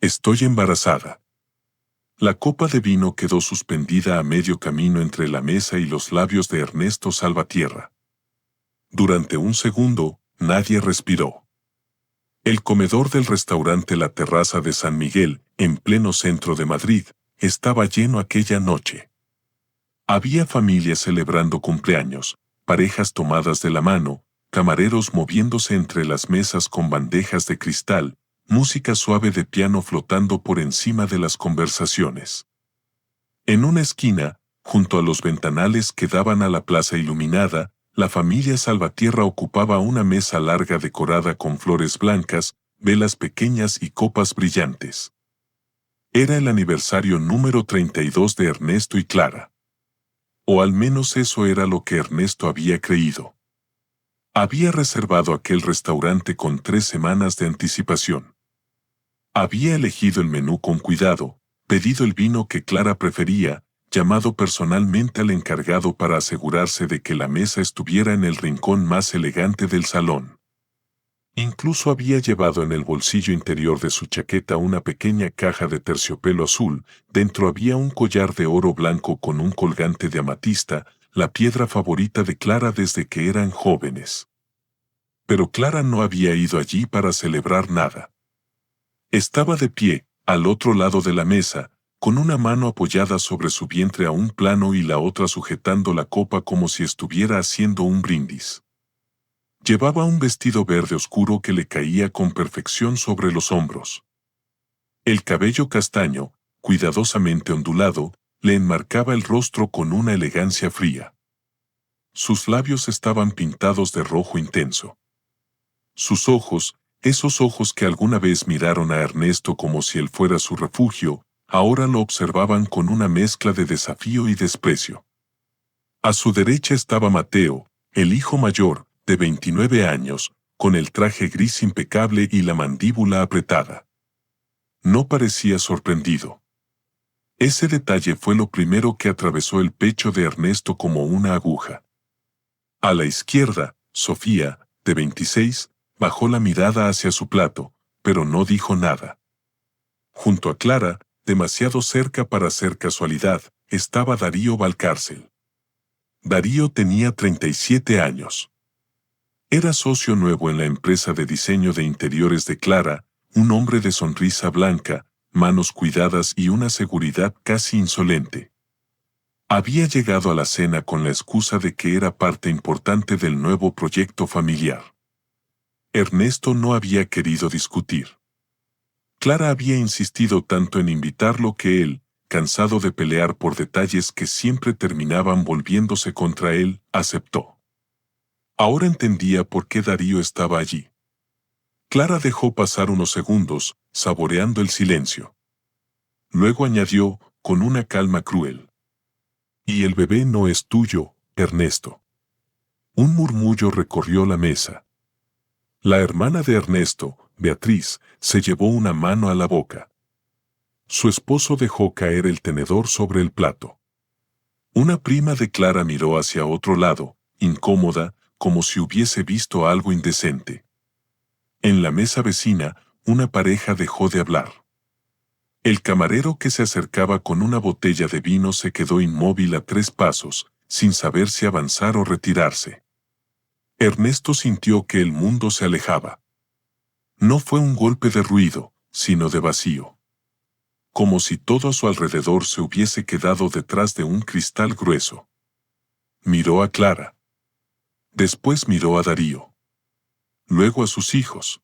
Estoy embarazada. La copa de vino quedó suspendida a medio camino entre la mesa y los labios de Ernesto Salvatierra. Durante un segundo, nadie respiró. El comedor del restaurante La Terraza de San Miguel, en pleno centro de Madrid, estaba lleno aquella noche. Había familias celebrando cumpleaños, parejas tomadas de la mano, camareros moviéndose entre las mesas con bandejas de cristal, música suave de piano flotando por encima de las conversaciones. En una esquina, junto a los ventanales que daban a la plaza iluminada, la familia Salvatierra ocupaba una mesa larga decorada con flores blancas, velas pequeñas y copas brillantes. Era el aniversario número 32 de Ernesto y Clara. O al menos eso era lo que Ernesto había creído. Había reservado aquel restaurante con 3 semanas de anticipación. Había elegido el menú con cuidado, pedido el vino que Clara prefería, llamado personalmente al encargado para asegurarse de que la mesa estuviera en el rincón más elegante del salón. Incluso había llevado en el bolsillo interior de su chaqueta una pequeña caja de terciopelo azul, dentro había un collar de oro blanco con un colgante de amatista, la piedra favorita de Clara desde que eran jóvenes. Pero Clara no había ido allí para celebrar nada. Estaba de pie, al otro lado de la mesa, con una mano apoyada sobre su vientre aún plano y la otra sujetando la copa como si estuviera haciendo un brindis. Llevaba un vestido verde oscuro que le caía con perfección sobre los hombros. El cabello castaño, cuidadosamente ondulado, le enmarcaba el rostro con una elegancia fría. Sus labios estaban pintados de rojo intenso. Sus ojos, esos ojos que alguna vez miraron a Ernesto como si él fuera su refugio, ahora lo observaban con una mezcla de desafío y desprecio. A su derecha estaba Mateo, el hijo mayor, de 29 años, con el traje gris impecable y la mandíbula apretada. No parecía sorprendido. Ese detalle fue lo primero que atravesó el pecho de Ernesto como una aguja. A la izquierda, Sofía, de 26, bajó la mirada hacia su plato, pero no dijo nada. Junto a Clara, demasiado cerca para ser casualidad, estaba Darío Valcárcel. Darío tenía 37 años. Era socio nuevo en la empresa de diseño de interiores de Clara, un hombre de sonrisa blanca, manos cuidadas y una seguridad casi insolente. Había llegado a la cena con la excusa de que era parte importante del nuevo proyecto familiar. Ernesto no había querido discutir. Clara había insistido tanto en invitarlo que él, cansado de pelear por detalles que siempre terminaban volviéndose contra él, aceptó. Ahora entendía por qué Darío estaba allí. Clara dejó pasar unos segundos, saboreando el silencio. Luego añadió, con una calma cruel: «Y el bebé no es tuyo, Ernesto». Un murmullo recorrió la mesa. La hermana de Ernesto, Beatriz, se llevó una mano a la boca. Su esposo dejó caer el tenedor sobre el plato. Una prima de Clara miró hacia otro lado, incómoda, como si hubiese visto algo indecente. En la mesa vecina, una pareja dejó de hablar. El camarero que se acercaba con una botella de vino se quedó inmóvil a 3 pasos, sin saber si avanzar o retirarse. Ernesto sintió que el mundo se alejaba. No fue un golpe de ruido, sino de vacío. Como si todo a su alrededor se hubiese quedado detrás de un cristal grueso. Miró a Clara. Después miró a Darío. Luego a sus hijos.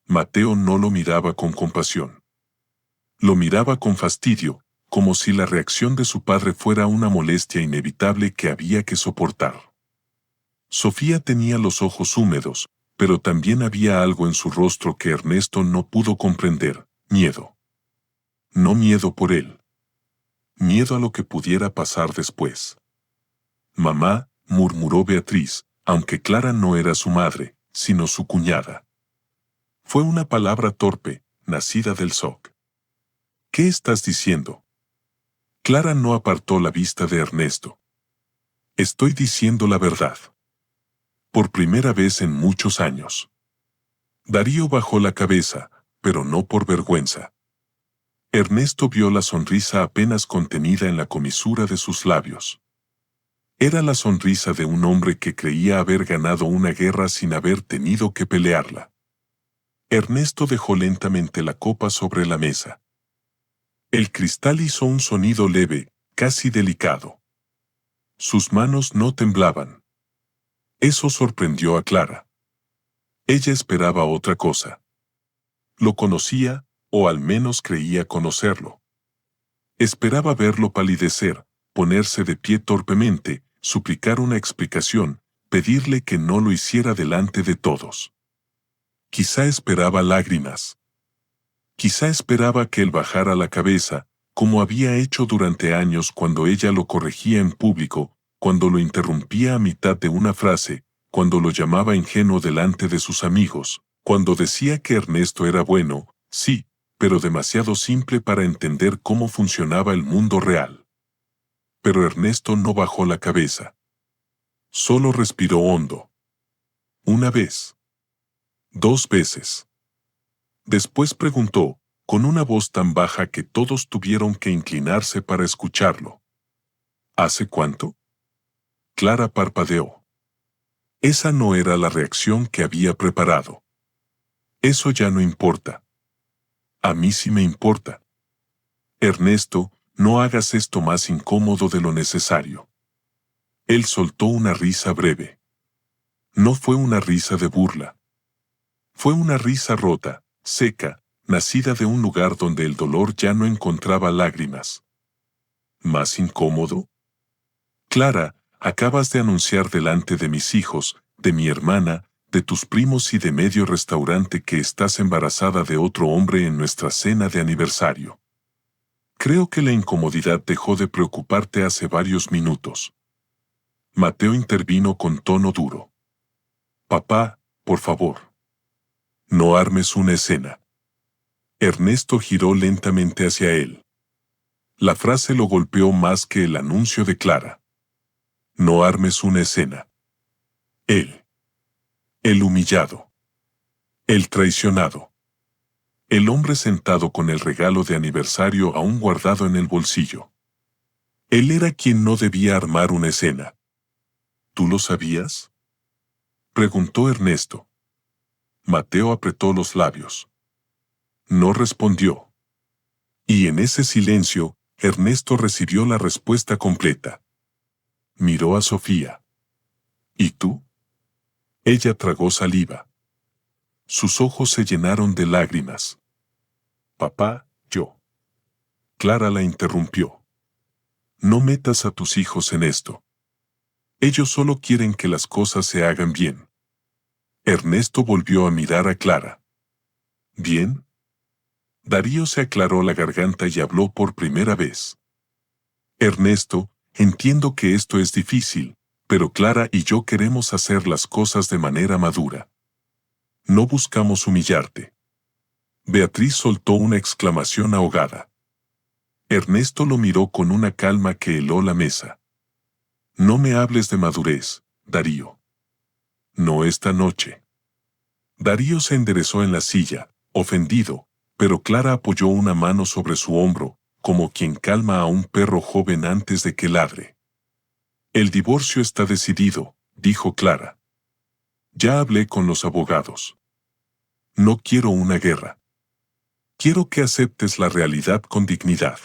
Mateo no lo miraba con compasión. Lo miraba con fastidio, como si la reacción de su padre fuera una molestia inevitable que había que soportar. Sofía tenía los ojos húmedos, pero también había algo en su rostro que Ernesto no pudo comprender: miedo. No miedo por él. Miedo a lo que pudiera pasar después. «Mamá», murmuró Beatriz, aunque Clara no era su madre, sino su cuñada. Fue una palabra torpe, nacida del shock. «¿Qué estás diciendo?» Clara no apartó la vista de Ernesto. «Estoy diciendo la verdad. Por primera vez en muchos años». Darío bajó la cabeza, pero no por vergüenza. Ernesto vio la sonrisa apenas contenida en la comisura de sus labios. Era la sonrisa de un hombre que creía haber ganado una guerra sin haber tenido que pelearla. Ernesto dejó lentamente la copa sobre la mesa. El cristal hizo un sonido leve, casi delicado. Sus manos no temblaban. Eso sorprendió a Clara. Ella esperaba otra cosa. Lo conocía, o al menos creía conocerlo. Esperaba verlo palidecer, ponerse de pie torpemente, suplicar una explicación, pedirle que no lo hiciera delante de todos. Quizá esperaba lágrimas. Quizá esperaba que él bajara la cabeza, como había hecho durante años cuando ella lo corregía en público, cuando lo interrumpía a mitad de una frase, cuando lo llamaba ingenuo delante de sus amigos, cuando decía que Ernesto era bueno, sí, pero demasiado simple para entender cómo funcionaba el mundo real. Pero Ernesto no bajó la cabeza. Solo respiró hondo. Una vez. 2 veces. Después preguntó, con una voz tan baja que todos tuvieron que inclinarse para escucharlo. ¿Hace cuánto? Clara parpadeó. Esa no era la reacción que había preparado. Eso ya no importa. A mí sí me importa. Ernesto, no hagas esto más incómodo de lo necesario. Él soltó una risa breve. No fue una risa de burla. Fue una risa rota, seca, nacida de un lugar donde el dolor ya no encontraba lágrimas. ¿Más incómodo? Clara, acabas de anunciar delante de mis hijos, de mi hermana, de tus primos y de medio restaurante que estás embarazada de otro hombre en nuestra cena de aniversario. Creo que la incomodidad dejó de preocuparte hace varios minutos. Mateo intervino con tono duro. Papá, por favor. No armes una escena. Ernesto giró lentamente hacia él. La frase lo golpeó más que el anuncio de Clara. No armes una escena. Él. El humillado. El traicionado. El hombre sentado con el regalo de aniversario aún guardado en el bolsillo. Él era quien no debía armar una escena. ¿Tú lo sabías? Preguntó Ernesto. Mateo apretó los labios. No respondió. Y en ese silencio, Ernesto recibió la respuesta completa. Miró a Sofía. ¿Y tú? Ella tragó saliva. Sus ojos se llenaron de lágrimas. Papá, yo. Clara la interrumpió. No metas a tus hijos en esto. Ellos solo quieren que las cosas se hagan bien. Ernesto volvió a mirar a Clara. ¿Bien? Darío se aclaró la garganta y habló por primera vez. Ernesto, entiendo que esto es difícil, pero Clara y yo queremos hacer las cosas de manera madura. No buscamos humillarte. Beatriz soltó una exclamación ahogada. Ernesto lo miró con una calma que heló la mesa. No me hables de madurez, Darío. No esta noche. Darío se enderezó en la silla, ofendido, pero Clara apoyó una mano sobre su hombro, como quien calma a un perro joven antes de que ladre. El divorcio está decidido, dijo Clara. Ya hablé con los abogados. No quiero una guerra. Quiero que aceptes la realidad con dignidad.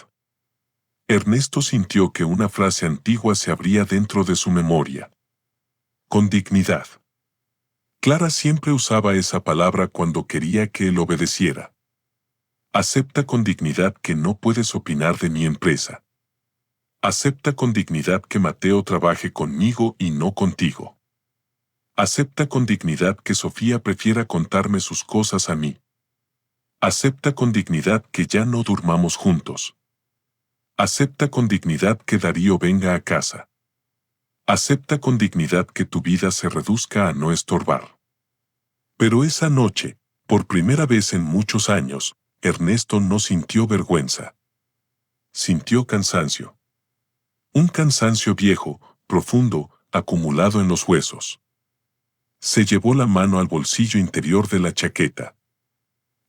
Ernesto sintió que una frase antigua se abría dentro de su memoria. Con dignidad. Clara siempre usaba esa palabra cuando quería que él obedeciera. Acepta con dignidad que no puedes opinar de mi empresa. Acepta con dignidad que Mateo trabaje conmigo y no contigo. Acepta con dignidad que Sofía prefiera contarme sus cosas a mí. Acepta con dignidad que ya no durmamos juntos. Acepta con dignidad que Darío venga a casa. Acepta con dignidad que tu vida se reduzca a no estorbar. Pero esa noche, por primera vez en muchos años, Ernesto no sintió vergüenza. Sintió cansancio. Un cansancio viejo, profundo, acumulado en los huesos. Se llevó la mano al bolsillo interior de la chaqueta.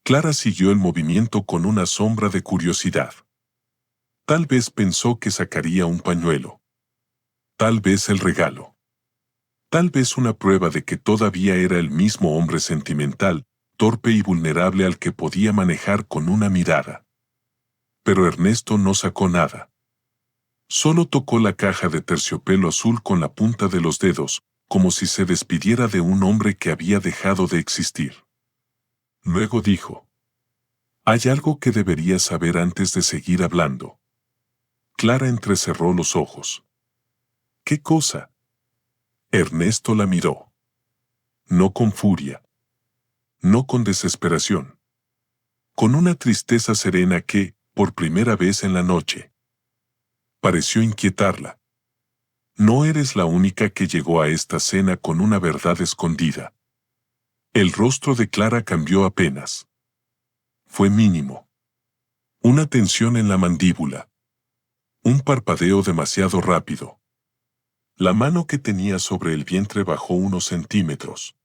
Clara siguió el movimiento con una sombra de curiosidad. Tal vez pensó que sacaría un pañuelo. Tal vez el regalo. Tal vez una prueba de que todavía era el mismo hombre sentimental, torpe y vulnerable al que podía manejar con una mirada. Pero Ernesto no sacó nada. Solo tocó la caja de terciopelo azul con la punta de los dedos, como si se despidiera de un hombre que había dejado de existir. Luego dijo: «Hay algo que deberías saber antes de seguir hablando». Clara entrecerró los ojos. «¿Qué cosa?». Ernesto la miró. No con furia. No con desesperación. Con una tristeza serena que, por primera vez en la noche, pareció inquietarla. No eres la única que llegó a esta cena con una verdad escondida. El rostro de Clara cambió apenas. Fue mínimo. Una tensión en la mandíbula. Un parpadeo demasiado rápido. La mano que tenía sobre el vientre bajó unos centímetros.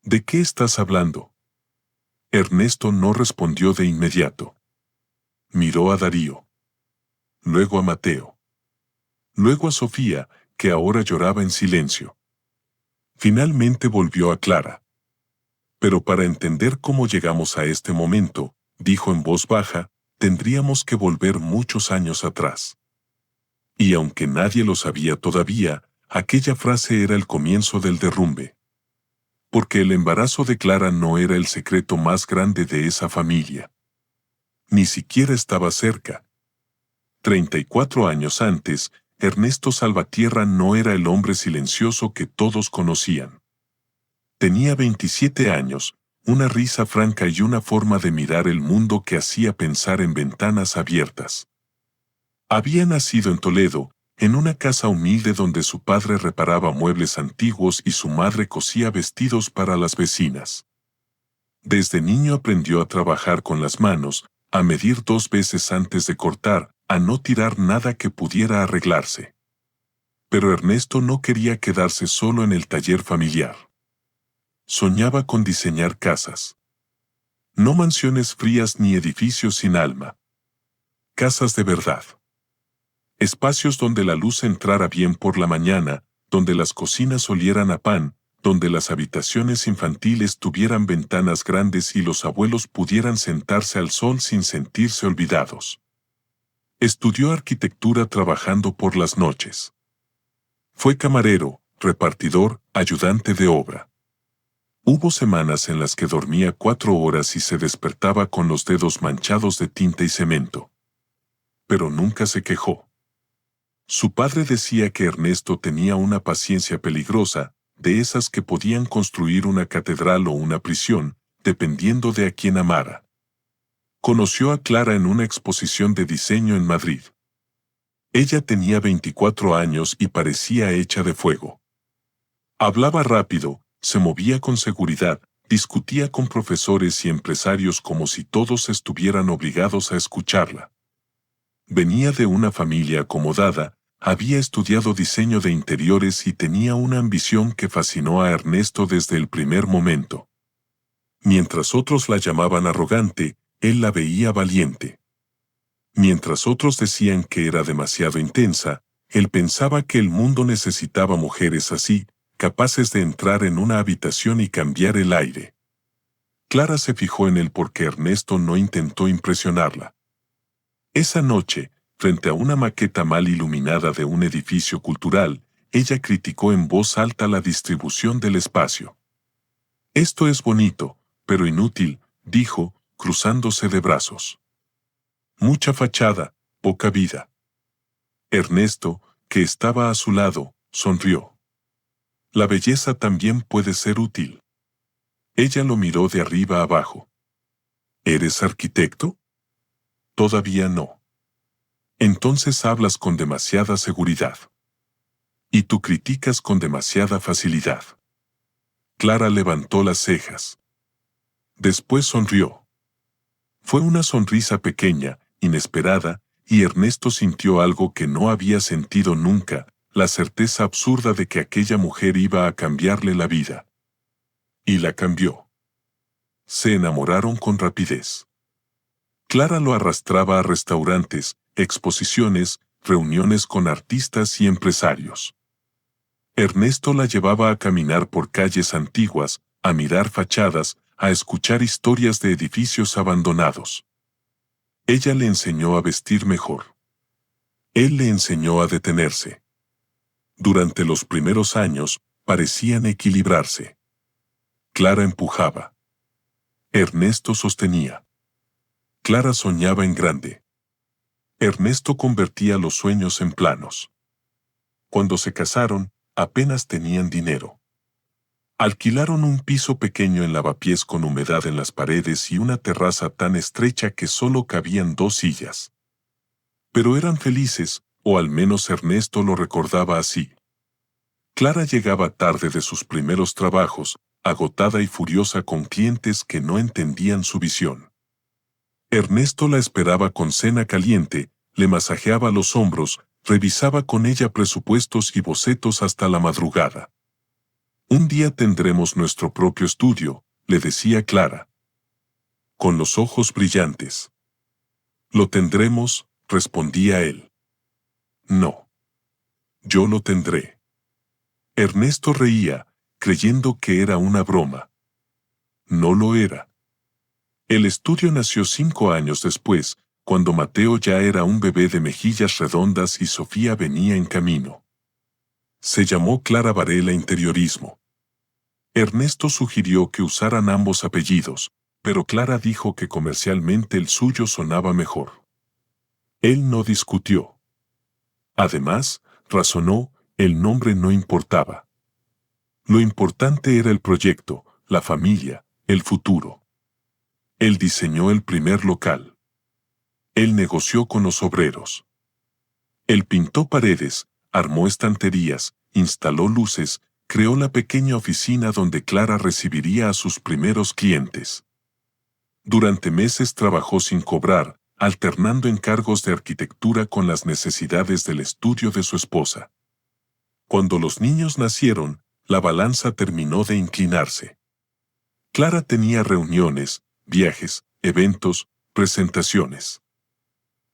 ¿De qué estás hablando?». Ernesto no respondió de inmediato. Miró a Darío. Luego a Mateo. Luego a Sofía, que ahora lloraba en silencio. Finalmente volvió a Clara. «Pero para entender cómo llegamos a este momento», dijo en voz baja, «tendríamos que volver muchos años atrás». Y aunque nadie lo sabía todavía, aquella frase era el comienzo del derrumbe. Porque el embarazo de Clara no era el secreto más grande de esa familia. Ni siquiera estaba cerca. 34 años antes, Ernesto Salvatierra no era el hombre silencioso que todos conocían. Tenía 27 años, una risa franca y una forma de mirar el mundo que hacía pensar en ventanas abiertas. Había nacido en Toledo, en una casa humilde donde su padre reparaba muebles antiguos y su madre cosía vestidos para las vecinas. Desde niño aprendió a trabajar con las manos, a medir 2 veces antes de cortar, a no tirar nada que pudiera arreglarse. Pero Ernesto no quería quedarse solo en el taller familiar. Soñaba con diseñar casas. No mansiones frías ni edificios sin alma. Casas de verdad. Espacios donde la luz entrara bien por la mañana, donde las cocinas olieran a pan, donde las habitaciones infantiles tuvieran ventanas grandes y los abuelos pudieran sentarse al sol sin sentirse olvidados. Estudió arquitectura trabajando por las noches. Fue camarero, repartidor, ayudante de obra. Hubo semanas en las que dormía 4 horas y se despertaba con los dedos manchados de tinta y cemento. Pero nunca se quejó. Su padre decía que Ernesto tenía una paciencia peligrosa, de esas que podían construir una catedral o una prisión, dependiendo de a quién amara. Conoció a Clara en una exposición de diseño en Madrid. Ella tenía 24 años y parecía hecha de fuego. Hablaba rápido, se movía con seguridad, discutía con profesores y empresarios como si todos estuvieran obligados a escucharla. Venía de una familia acomodada, había estudiado diseño de interiores y tenía una ambición que fascinó a Ernesto desde el primer momento. Mientras otros la llamaban arrogante, él la veía valiente. Mientras otros decían que era demasiado intensa, él pensaba que el mundo necesitaba mujeres así, capaces de entrar en una habitación y cambiar el aire. Clara se fijó en él porque Ernesto no intentó impresionarla. Esa noche, frente a una maqueta mal iluminada de un edificio cultural, ella criticó en voz alta la distribución del espacio. «Esto es bonito, pero inútil», dijo, cruzándose de brazos. «Mucha fachada, poca vida». Ernesto, que estaba a su lado, sonrió. «La belleza también puede ser útil». Ella lo miró de arriba abajo. «¿Eres arquitecto?». «Todavía no». «Entonces hablas con demasiada seguridad. Y tú criticas con demasiada facilidad». Clara levantó las cejas. Después sonrió. Fue una sonrisa pequeña, inesperada, y Ernesto sintió algo que no había sentido nunca, la certeza absurda de que aquella mujer iba a cambiarle la vida. Y la cambió. se enamoraron con rapidez. Clara lo arrastraba a restaurantes, exposiciones, reuniones con artistas y empresarios. Ernesto la llevaba a caminar por calles antiguas, a mirar fachadas, a escuchar historias de edificios abandonados. Ella le enseñó a vestir mejor. Él le enseñó a detenerse. Durante los primeros años, parecían equilibrarse. Clara empujaba. Ernesto sostenía. Clara soñaba en grande. Ernesto convertía los sueños en planos. Cuando se casaron, apenas tenían dinero. Alquilaron un piso pequeño en Lavapiés con humedad en las paredes y una terraza tan estrecha que solo cabían 2 sillas. Pero eran felices, o al menos Ernesto lo recordaba así. Clara llegaba tarde de sus primeros trabajos, agotada y furiosa con clientes que no entendían su visión. Ernesto la esperaba con cena caliente, le masajeaba los hombros, revisaba con ella presupuestos y bocetos hasta la madrugada. Un día tendremos nuestro propio estudio, le decía Clara. Con los ojos brillantes. Lo tendremos, respondía él. No. Yo lo tendré. Ernesto reía, creyendo que era una broma. No lo era. El estudio nació 5 años después, cuando Mateo ya era un bebé de mejillas redondas y Sofía venía en camino. Se llamó Clara Varela Interiorismo. Ernesto sugirió que usaran ambos apellidos, pero Clara dijo que comercialmente el suyo sonaba mejor. Él no discutió. Además, razonó, el nombre no importaba. Lo importante era el proyecto, la familia, el futuro. Él diseñó el primer local. Él negoció con los obreros. Él pintó paredes, armó estanterías, instaló luces, creó la pequeña oficina donde Clara recibiría a sus primeros clientes. Durante meses trabajó sin cobrar, alternando encargos de arquitectura con las necesidades del estudio de su esposa. Cuando los niños nacieron, la balanza terminó de inclinarse. Clara tenía reuniones, viajes, eventos, presentaciones.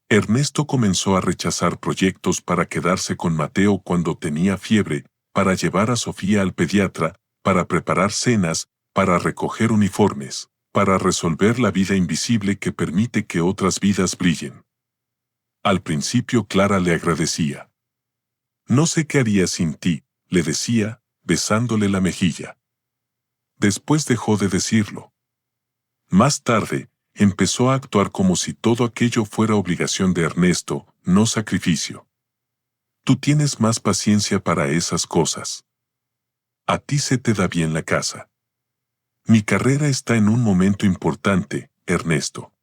Ernesto comenzó a rechazar proyectos para quedarse con Mateo cuando tenía fiebre, para llevar a Sofía al pediatra, para preparar cenas, para recoger uniformes, para resolver la vida invisible que permite que otras vidas brillen. Al principio Clara le agradecía. No sé qué haría sin ti, le decía, besándole la mejilla. Después dejó de decirlo. Más tarde, empezó a actuar como si todo aquello fuera obligación de Ernesto, no sacrificio. Tú tienes más paciencia para esas cosas. A ti se te da bien la casa. Mi carrera está en un momento importante, Ernesto.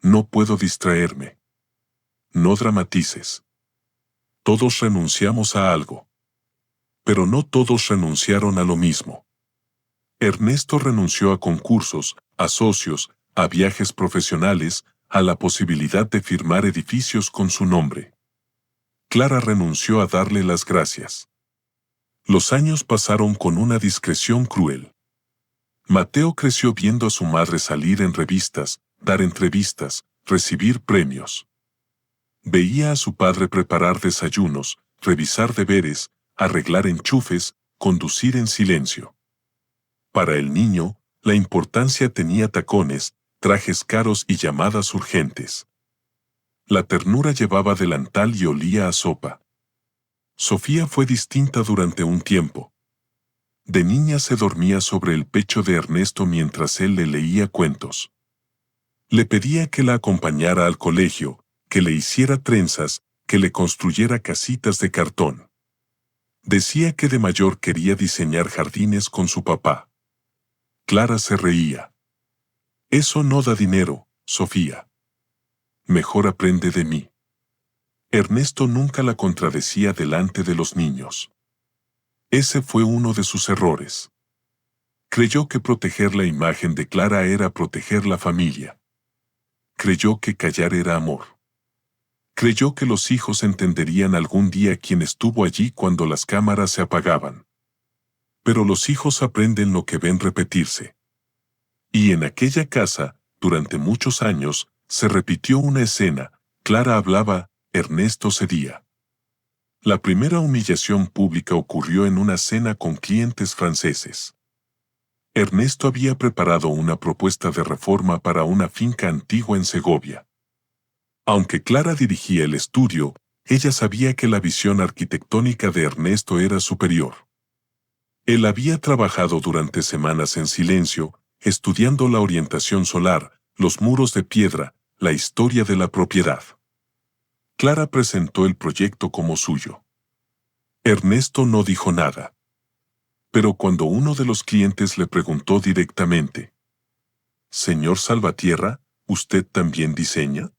No puedo distraerme. No dramatices. Todos renunciamos a algo. Pero no todos renunciaron a lo mismo. Ernesto renunció a concursos, a socios, a viajes profesionales, a la posibilidad de firmar edificios con su nombre. Clara renunció a darle las gracias. Los años pasaron con una discreción cruel. Mateo creció viendo a su madre salir en revistas, dar entrevistas, recibir premios. Veía a su padre preparar desayunos, revisar deberes, arreglar enchufes, conducir en silencio. Para el niño, la importancia tenía tacones, trajes caros y llamadas urgentes. La ternura llevaba delantal y olía a sopa. Sofía fue distinta durante un tiempo. De niña se dormía sobre el pecho de Ernesto mientras él le leía cuentos. Le pedía que la acompañara al colegio, que le hiciera trenzas, que le construyera casitas de cartón. Decía que de mayor quería diseñar jardines con su papá. Clara se reía. Eso no da dinero, Sofía. Mejor aprende de mí. Ernesto nunca la contradecía delante de los niños. Ese fue uno de sus errores. Creyó que proteger la imagen de Clara era proteger la familia. Creyó que callar era amor. Creyó que los hijos entenderían algún día quién estuvo allí cuando las cámaras se apagaban. Pero los hijos aprenden lo que ven repetirse. Y en aquella casa, durante muchos años, se repitió una escena. Clara hablaba, Ernesto cedía. La primera humillación pública ocurrió en una cena con clientes franceses. Ernesto había preparado una propuesta de reforma para una finca antigua en Segovia. Aunque Clara dirigía el estudio, ella sabía que la visión arquitectónica de Ernesto era superior. Él había trabajado durante semanas en silencio, estudiando la orientación solar, los muros de piedra, la historia de la propiedad. Clara presentó el proyecto como suyo. Ernesto no dijo nada. Pero cuando uno de los clientes le preguntó directamente, «Señor Salvatierra, ¿usted también diseña?»,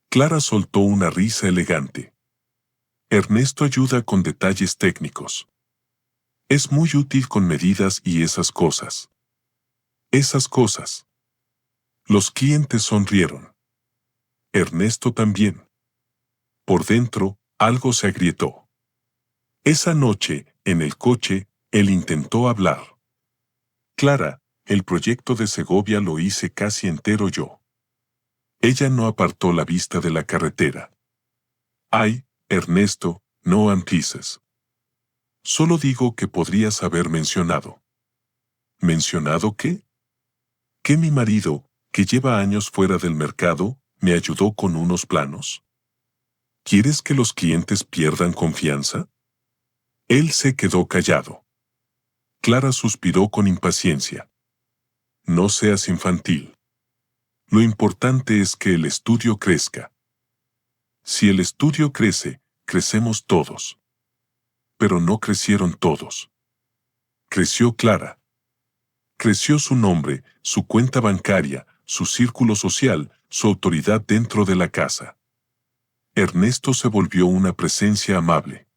Clara soltó una risa elegante. Ernesto ayuda con detalles técnicos. Es muy útil con medidas y esas cosas. Esas cosas. Los clientes sonrieron. Ernesto también. Por dentro, algo se agrietó. Esa noche, en el coche, él intentó hablar. Clara, el proyecto de Segovia lo hice casi entero yo. Ella no apartó la vista de la carretera. Ay, Ernesto, no empieces. Solo digo que podrías haber mencionado. ¿Mencionado qué? Que mi marido, que lleva años fuera del mercado, me ayudó con unos planos. ¿Quieres que los clientes pierdan confianza? Él se quedó callado. Clara suspiró con impaciencia. No seas infantil. Lo importante es que el estudio crezca. Si el estudio crece, crecemos todos. Pero no crecieron todos. Creció Clara. Creció su nombre, su cuenta bancaria, su círculo social, su autoridad dentro de la casa. Ernesto se volvió una presencia amable.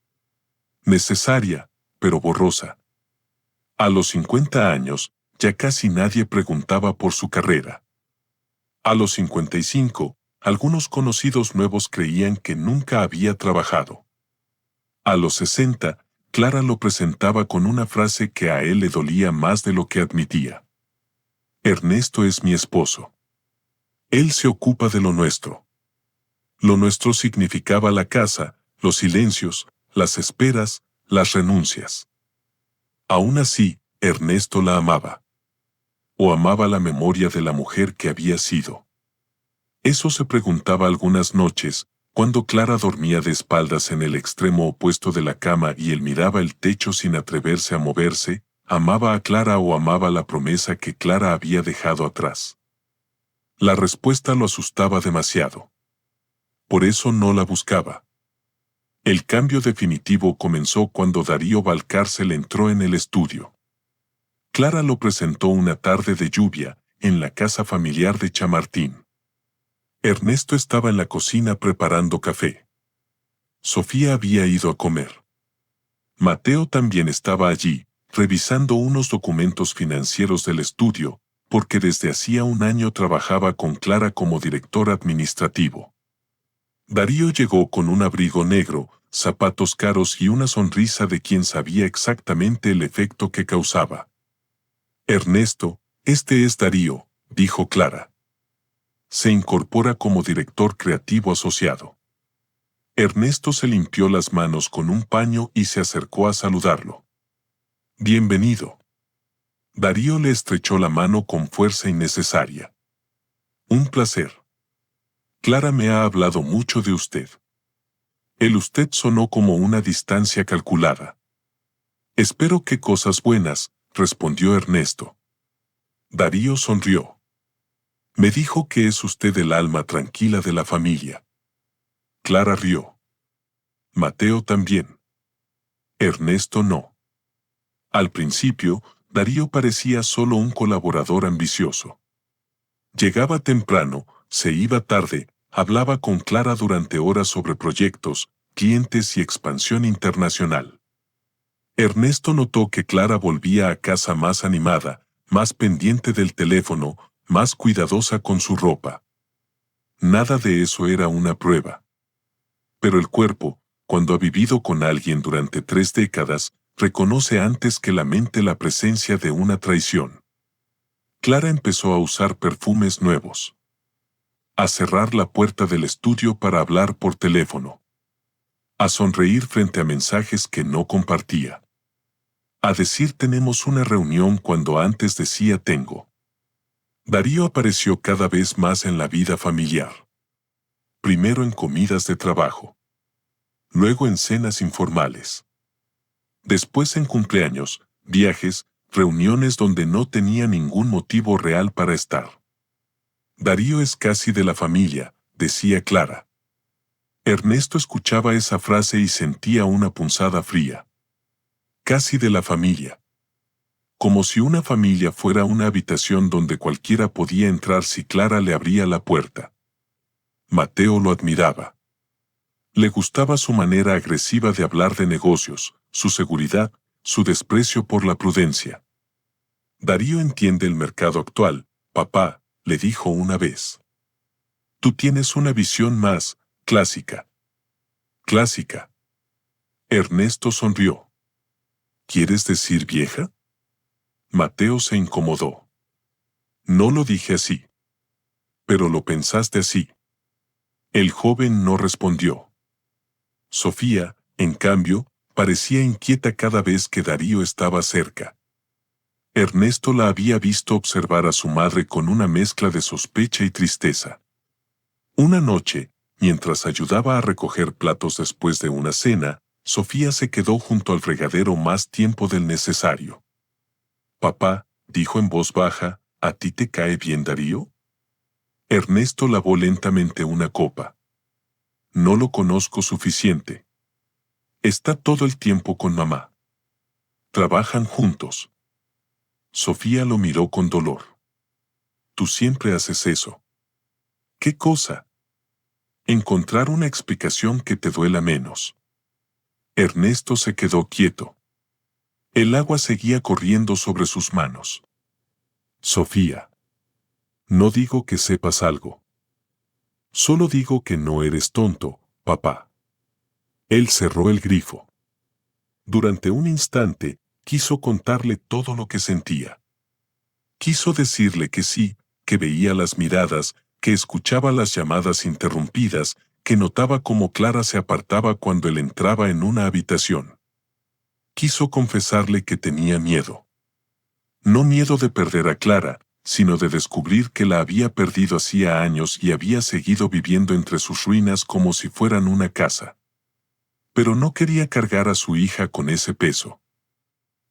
Necesaria, pero borrosa. A los 50 años, ya casi nadie preguntaba por su carrera. A los 55, algunos conocidos nuevos creían que nunca había trabajado. A los 60, Clara lo presentaba con una frase que a él le dolía más de lo que admitía. Ernesto es mi esposo. Él se ocupa de lo nuestro. Lo nuestro significaba la casa, los silencios, las esperas, las renuncias. Aún así, Ernesto la amaba. O amaba la memoria de la mujer que había sido. Eso se preguntaba algunas noches, cuando Clara dormía de espaldas en el extremo opuesto de la cama y él miraba el techo sin atreverse a moverse, ¿amaba a Clara o amaba la promesa que Clara había dejado atrás? La respuesta lo asustaba demasiado. Por eso no la buscaba. El cambio definitivo comenzó cuando Darío Valcárcel entró en el estudio. Clara lo presentó una tarde de lluvia, en la casa familiar de Chamartín. Ernesto estaba en la cocina preparando café. Sofía había ido a comer. Mateo también estaba allí, revisando unos documentos financieros del estudio, porque desde hacía un año trabajaba con Clara como director administrativo. Darío llegó con un abrigo negro, zapatos caros y una sonrisa de quien sabía exactamente el efecto que causaba. Ernesto, este es Darío, dijo Clara. Se incorpora como director creativo asociado. Ernesto se limpió las manos con un paño y se acercó a saludarlo. Bienvenido. Darío le estrechó la mano con fuerza innecesaria. Un placer. Clara me ha hablado mucho de usted. El usted sonó como una distancia calculada. Espero que cosas buenas, respondió Ernesto. Darío sonrió. Me dijo que es usted el alma tranquila de la familia. Clara rió. Mateo también. Ernesto no. Al principio, Darío parecía solo un colaborador ambicioso. Llegaba temprano, se iba tarde, hablaba con Clara durante horas sobre proyectos, clientes y expansión internacional. Ernesto notó que Clara volvía a casa más animada, más pendiente del teléfono, más cuidadosa con su ropa. Nada de eso era una prueba. Pero el cuerpo, cuando ha vivido con alguien durante 3 décadas, reconoce antes que la mente la presencia de una traición. Clara empezó a usar perfumes nuevos, a cerrar la puerta del estudio para hablar por teléfono, a sonreír frente a mensajes que no compartía, a decir tenemos una reunión cuando antes decía tengo. Darío apareció cada vez más en la vida familiar. Primero en comidas de trabajo, luego en cenas informales, después en cumpleaños, viajes, reuniones donde no tenía ningún motivo real para estar. Darío es casi de la familia, decía Clara. Ernesto escuchaba esa frase y sentía una punzada fría. Casi de la familia. Como si una familia fuera una habitación donde cualquiera podía entrar si Clara le abría la puerta. Mateo lo admiraba. Le gustaba su manera agresiva de hablar de negocios, su seguridad, su desprecio por la prudencia. Darío entiende el mercado actual, papá, le dijo una vez. Tú tienes una visión más clásica. Clásica. Ernesto sonrió. ¿Quieres decir vieja? Mateo se incomodó. No lo dije así. Pero lo pensaste así. El joven no respondió. Sofía, en cambio, parecía inquieta cada vez que Darío estaba cerca. Ernesto la había visto observar a su madre con una mezcla de sospecha y tristeza. Una noche, mientras ayudaba a recoger platos después de una cena, Sofía se quedó junto al fregadero más tiempo del necesario. Papá, dijo en voz baja, ¿a ti te cae bien Darío? Ernesto lavó lentamente una copa. No lo conozco suficiente. Está todo el tiempo con mamá. Trabajan juntos. Sofía lo miró con dolor. Tú siempre haces eso. ¿Qué cosa? Encontrar una explicación que te duela menos. Ernesto se quedó quieto. El agua seguía corriendo sobre sus manos. Sofía. No digo que sepas algo. Solo digo que no eres tonto, papá. Él cerró el grifo. Durante un instante, quiso contarle todo lo que sentía. Quiso decirle que sí, que veía las miradas, que escuchaba las llamadas interrumpidas, que notaba cómo Clara se apartaba cuando él entraba en una habitación. Quiso confesarle que tenía miedo. No miedo de perder a Clara, sino de descubrir que la había perdido hacía años y había seguido viviendo entre sus ruinas como si fueran una casa. Pero no quería cargar a su hija con ese peso.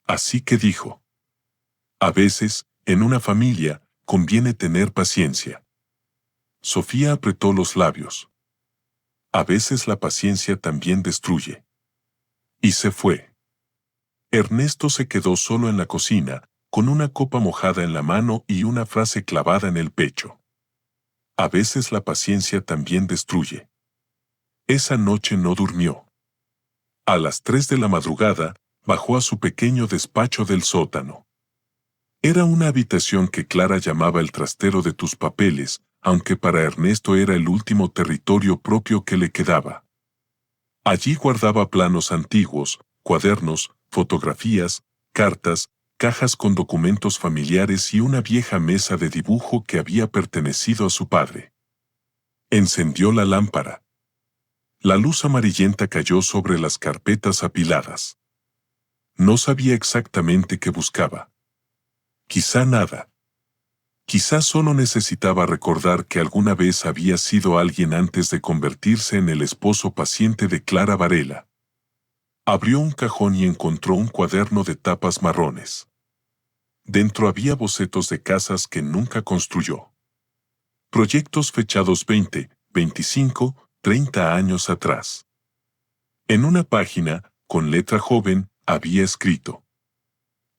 Así que dijo: a veces, en una familia, conviene tener paciencia. Sofía apretó los labios. A veces la paciencia también destruye. Y se fue. Ernesto se quedó solo en la cocina, con una copa mojada en la mano y una frase clavada en el pecho. A veces la paciencia también destruye. Esa noche no durmió. A las 3 de la madrugada, bajó a su pequeño despacho del sótano. Era una habitación que Clara llamaba el trastero de tus papeles, aunque para Ernesto era el último territorio propio que le quedaba. Allí guardaba planos antiguos, cuadernos, fotografías, cartas, cajas con documentos familiares y una vieja mesa de dibujo que había pertenecido a su padre. Encendió la lámpara. La luz amarillenta cayó sobre las carpetas apiladas. No sabía exactamente qué buscaba. Quizá nada. Quizá solo necesitaba recordar que alguna vez había sido alguien antes de convertirse en el esposo paciente de Clara Varela. Abrió un cajón y encontró un cuaderno de tapas marrones. Dentro había bocetos de casas que nunca construyó. Proyectos fechados 20, 25, 30 años atrás. En una página, con letra joven, había escrito: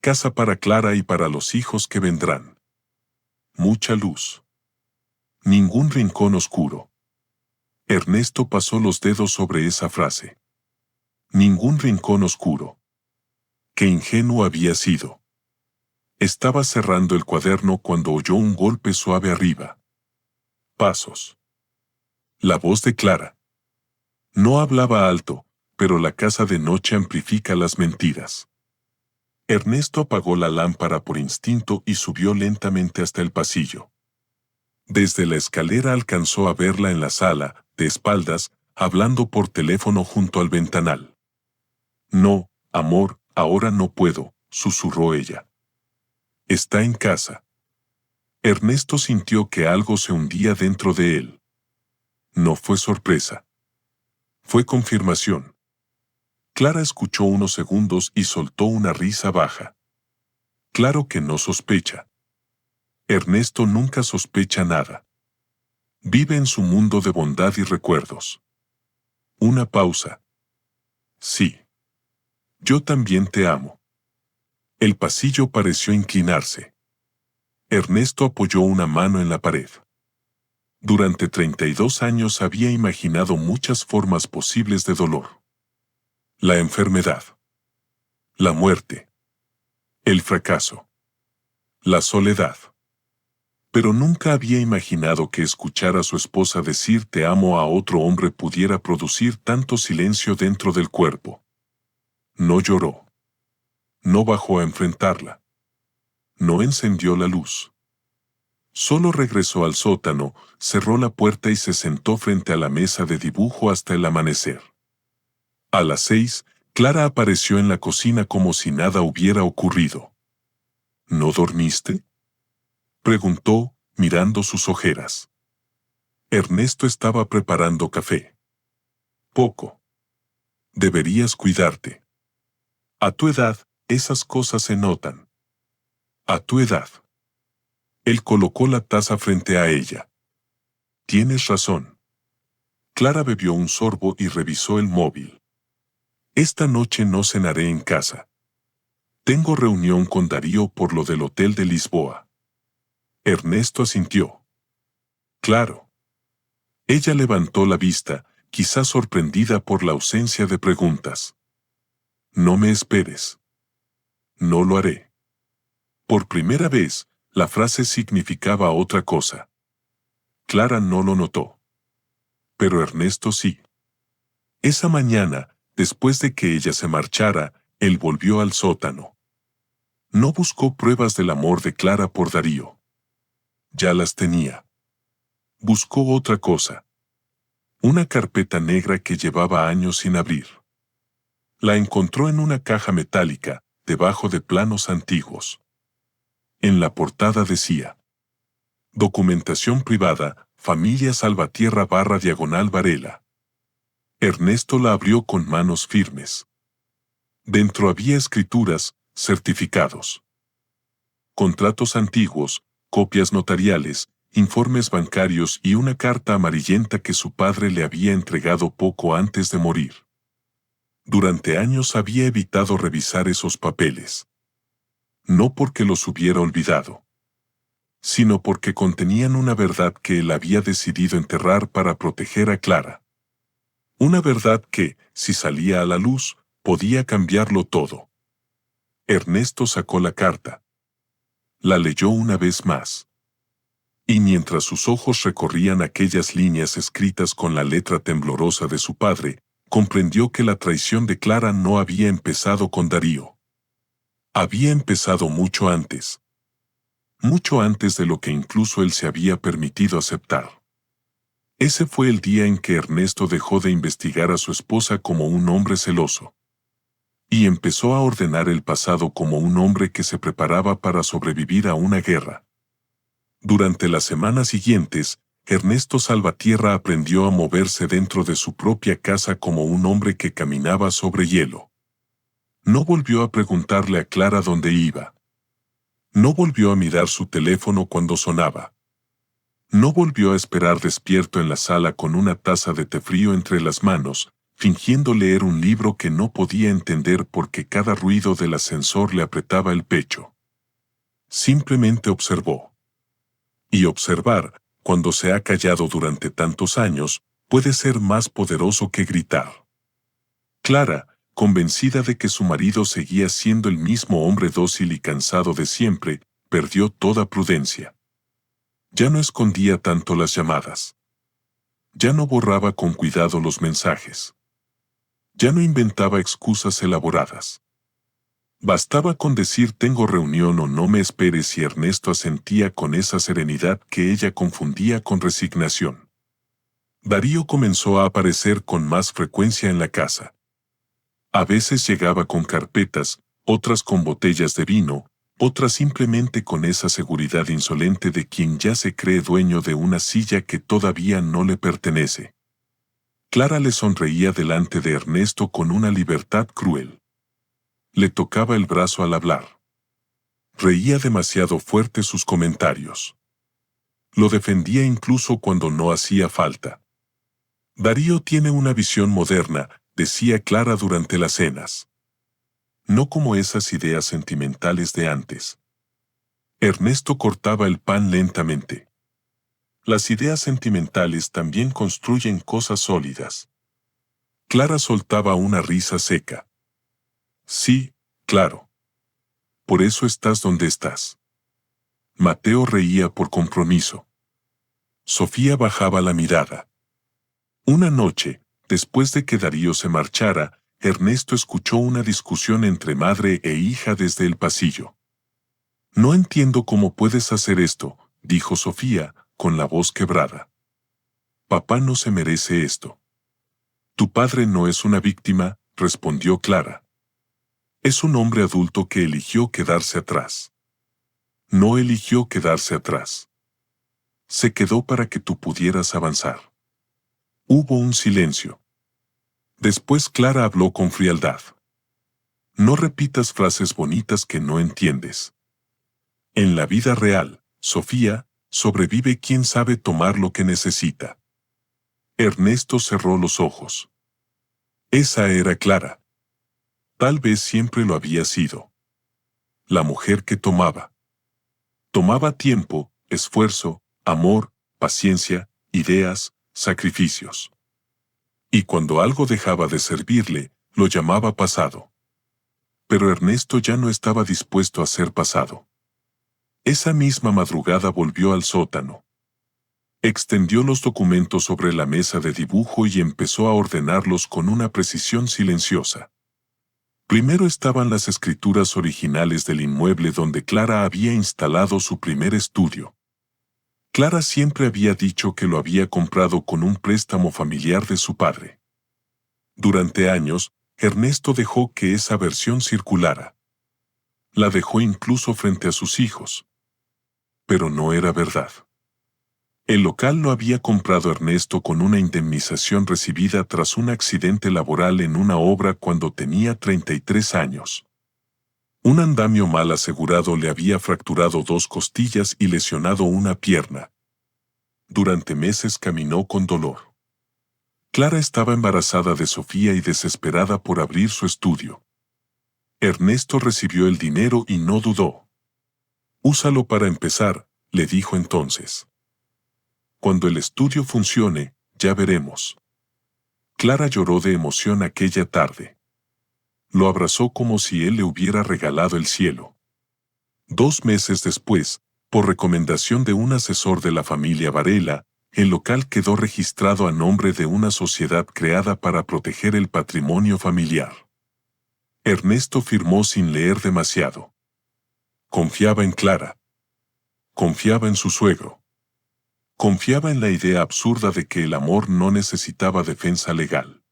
casa para Clara y para los hijos que vendrán. Mucha luz. Ningún rincón oscuro. Ernesto pasó los dedos sobre esa frase. Ningún rincón oscuro. Qué ingenuo había sido. Estaba cerrando el cuaderno cuando oyó un golpe suave arriba. Pasos. La voz de Clara. No hablaba alto, pero la casa de noche amplifica las mentiras. Ernesto apagó la lámpara por instinto y subió lentamente hasta el pasillo. Desde la escalera alcanzó a verla en la sala, de espaldas, hablando por teléfono junto al ventanal. No, amor, ahora no puedo, susurró ella. Está en casa. Ernesto sintió que algo se hundía dentro de él. No fue sorpresa. Fue confirmación. Clara escuchó unos segundos y soltó una risa baja. Claro que no sospecha. Ernesto nunca sospecha nada. Vive en su mundo de bondad y recuerdos. Una pausa. Sí. Yo también te amo. El pasillo pareció inclinarse. Ernesto apoyó una mano en la pared. Durante 32 años había imaginado muchas formas posibles de dolor. La enfermedad. La muerte. El fracaso. La soledad. Pero nunca había imaginado que escuchar a su esposa decir te amo a otro hombre pudiera producir tanto silencio dentro del cuerpo. No lloró. No bajó a enfrentarla. No encendió la luz. Solo regresó al sótano, cerró la puerta y se sentó frente a la mesa de dibujo hasta el amanecer. A las 6, Clara apareció en la cocina como si nada hubiera ocurrido. ¿No dormiste?, preguntó, mirando sus ojeras. Ernesto estaba preparando café. Poco. Deberías cuidarte. A tu edad, esas cosas se notan. A tu edad. Él colocó la taza frente a ella. Tienes razón. Clara bebió un sorbo y revisó el móvil. Esta noche no cenaré en casa. Tengo reunión con Darío por lo del Hotel de Lisboa. Ernesto asintió. Claro. Ella levantó la vista, quizás sorprendida por la ausencia de preguntas. No me esperes. No lo haré. Por primera vez, la frase significaba otra cosa. Clara no lo notó. Pero Ernesto sí. Esa mañana, después de que ella se marchara, él volvió al sótano. No buscó pruebas del amor de Clara por Darío. Ya las tenía. Buscó otra cosa. Una carpeta negra que llevaba años sin abrir. La encontró en una caja metálica, debajo de planos antiguos. En la portada decía: Documentación privada, familia Salvatierra /diagonal Varela. Ernesto la abrió con manos firmes. Dentro había escrituras, certificados, contratos antiguos, copias notariales, informes bancarios y una carta amarillenta que su padre le había entregado poco antes de morir. Durante años había evitado revisar esos papeles. No porque los hubiera olvidado, sino porque contenían una verdad que él había decidido enterrar para proteger a Clara. Una verdad que, si salía a la luz, podía cambiarlo todo. Ernesto sacó la carta. La leyó una vez más. Y mientras sus ojos recorrían aquellas líneas escritas con la letra temblorosa de su padre, comprendió que la traición de Clara no había empezado con Darío. Había empezado mucho antes. Mucho antes de lo que incluso él se había permitido aceptar. Ese fue el día en que Ernesto dejó de investigar a su esposa como un hombre celoso. Y empezó a ordenar el pasado como un hombre que se preparaba para sobrevivir a una guerra. Durante las semanas siguientes, Ernesto Salvatierra aprendió a moverse dentro de su propia casa como un hombre que caminaba sobre hielo. No volvió a preguntarle a Clara dónde iba. No volvió a mirar su teléfono cuando sonaba. No volvió a esperar despierto en la sala con una taza de té frío entre las manos, fingiendo leer un libro que no podía entender porque cada ruido del ascensor le apretaba el pecho. Simplemente observó. Y observar, cuando se ha callado durante tantos años, puede ser más poderoso que gritar. Clara, convencida de que su marido seguía siendo el mismo hombre dócil y cansado de siempre, perdió toda prudencia. Ya no escondía tanto las llamadas. Ya no borraba con cuidado los mensajes. Ya no inventaba excusas elaboradas. Bastaba con decir tengo reunión o no me esperes y Ernesto asentía con esa serenidad que ella confundía con resignación. Darío comenzó a aparecer con más frecuencia en la casa. A veces llegaba con carpetas, otras con botellas de vino, otras simplemente con esa seguridad insolente de quien ya se cree dueño de una silla que todavía no le pertenece. Clara le sonreía delante de Ernesto con una libertad cruel. Le tocaba el brazo al hablar. Reía demasiado fuerte sus comentarios. Lo defendía incluso cuando no hacía falta. Darío tiene una visión moderna, decía Clara durante las cenas. No como esas ideas sentimentales de antes. Ernesto cortaba el pan lentamente. Las ideas sentimentales también construyen cosas sólidas. Clara soltaba una risa seca. Sí, claro. Por eso estás donde estás. Mateo reía por compromiso. Sofía bajaba la mirada. Una noche, después de que Darío se marchara, Ernesto escuchó una discusión entre madre e hija desde el pasillo. No entiendo cómo puedes hacer esto, dijo Sofía, con la voz quebrada. Papá no se merece esto. Tu padre no es una víctima, respondió Clara. Es un hombre adulto que eligió quedarse atrás. No eligió quedarse atrás. Se quedó para que tú pudieras avanzar. Hubo un silencio. Después Clara habló con frialdad. No repitas frases bonitas que no entiendes. En la vida real, Sofía, sobrevive quien sabe tomar lo que necesita. Ernesto cerró los ojos. Esa era Clara. Tal vez siempre lo había sido. La mujer que tomaba. Tomaba tiempo, esfuerzo, amor, paciencia, ideas, sacrificios. Y cuando algo dejaba de servirle, lo llamaba pasado. Pero Ernesto ya no estaba dispuesto a ser pasado. Esa misma madrugada volvió al sótano. Extendió los documentos sobre la mesa de dibujo y empezó a ordenarlos con una precisión silenciosa. Primero estaban las escrituras originales del inmueble donde Clara había instalado su primer estudio. Clara siempre había dicho que lo había comprado con un préstamo familiar de su padre. Durante años, Ernesto dejó que esa versión circulara. La dejó incluso frente a sus hijos. Pero no era verdad. El local lo había comprado Ernesto con una indemnización recibida tras un accidente laboral en una obra cuando tenía 33 años. Un andamio mal asegurado le había fracturado 2 costillas y lesionado una pierna. Durante meses caminó con dolor. Clara estaba embarazada de Sofía y desesperada por abrir su estudio. Ernesto recibió el dinero y no dudó. Úsalo para empezar, le dijo entonces. Cuando el estudio funcione, ya veremos. Clara lloró de emoción aquella tarde. Lo abrazó como si él le hubiera regalado el cielo. 2 meses después, por recomendación de un asesor de la familia Varela, el local quedó registrado a nombre de una sociedad creada para proteger el patrimonio familiar. Ernesto firmó sin leer demasiado. Confiaba en Clara. Confiaba en su suegro. Confiaba en la idea absurda de que el amor no necesitaba defensa legal.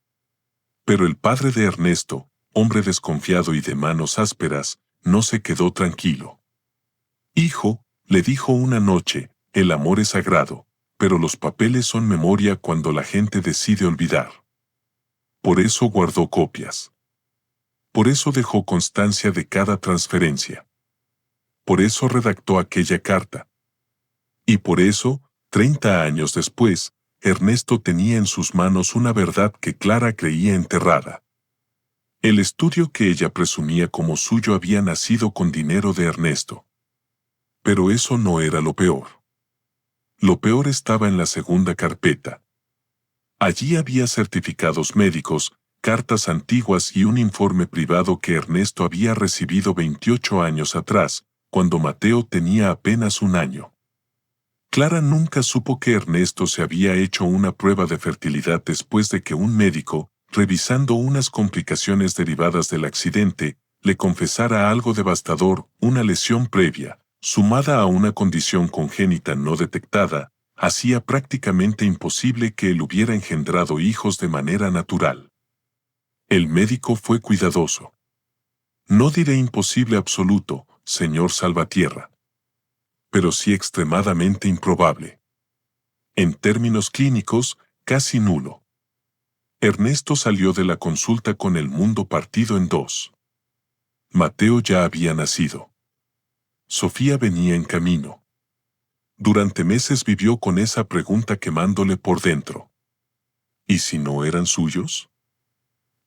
Pero el padre de Ernesto, hombre desconfiado y de manos ásperas, no se quedó tranquilo. Hijo, le dijo una noche, el amor es sagrado, pero los papeles son memoria cuando la gente decide olvidar. Por eso guardó copias. Por eso dejó constancia de cada transferencia. Por eso redactó aquella carta. Y por eso, 30 años después, Ernesto tenía en sus manos una verdad que Clara creía enterrada. El estudio que ella presumía como suyo había nacido con dinero de Ernesto. Pero eso no era lo peor. Lo peor estaba en la segunda carpeta. Allí había certificados médicos, cartas antiguas y un informe privado que Ernesto había recibido 28 años atrás, cuando Mateo tenía apenas 1 año. Clara nunca supo que Ernesto se había hecho una prueba de fertilidad después de que un médico, revisando unas complicaciones derivadas del accidente, le confesara algo devastador, una lesión previa, sumada a una condición congénita no detectada, hacía prácticamente imposible que él hubiera engendrado hijos de manera natural. El médico fue cuidadoso. No diré imposible absoluto, señor Salvatierra, pero sí extremadamente improbable. En términos clínicos, casi nulo. Ernesto salió de la consulta con el mundo partido en dos. Mateo ya había nacido. Sofía venía en camino. Durante meses vivió con esa pregunta quemándole por dentro. ¿Y si no eran suyos?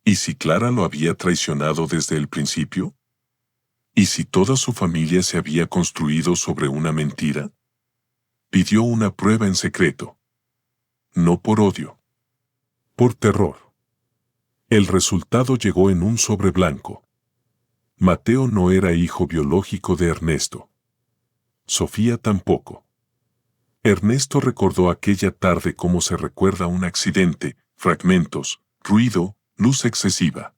¿Y si Clara lo había traicionado desde el principio? ¿Y si toda su familia se había construido sobre una mentira? Pidió una prueba en secreto. No por odio. Por terror. El resultado llegó en un sobre blanco. Mateo no era hijo biológico de Ernesto. Sofía tampoco. Ernesto recordó aquella tarde como se recuerda un accidente, fragmentos, ruido, luz excesiva.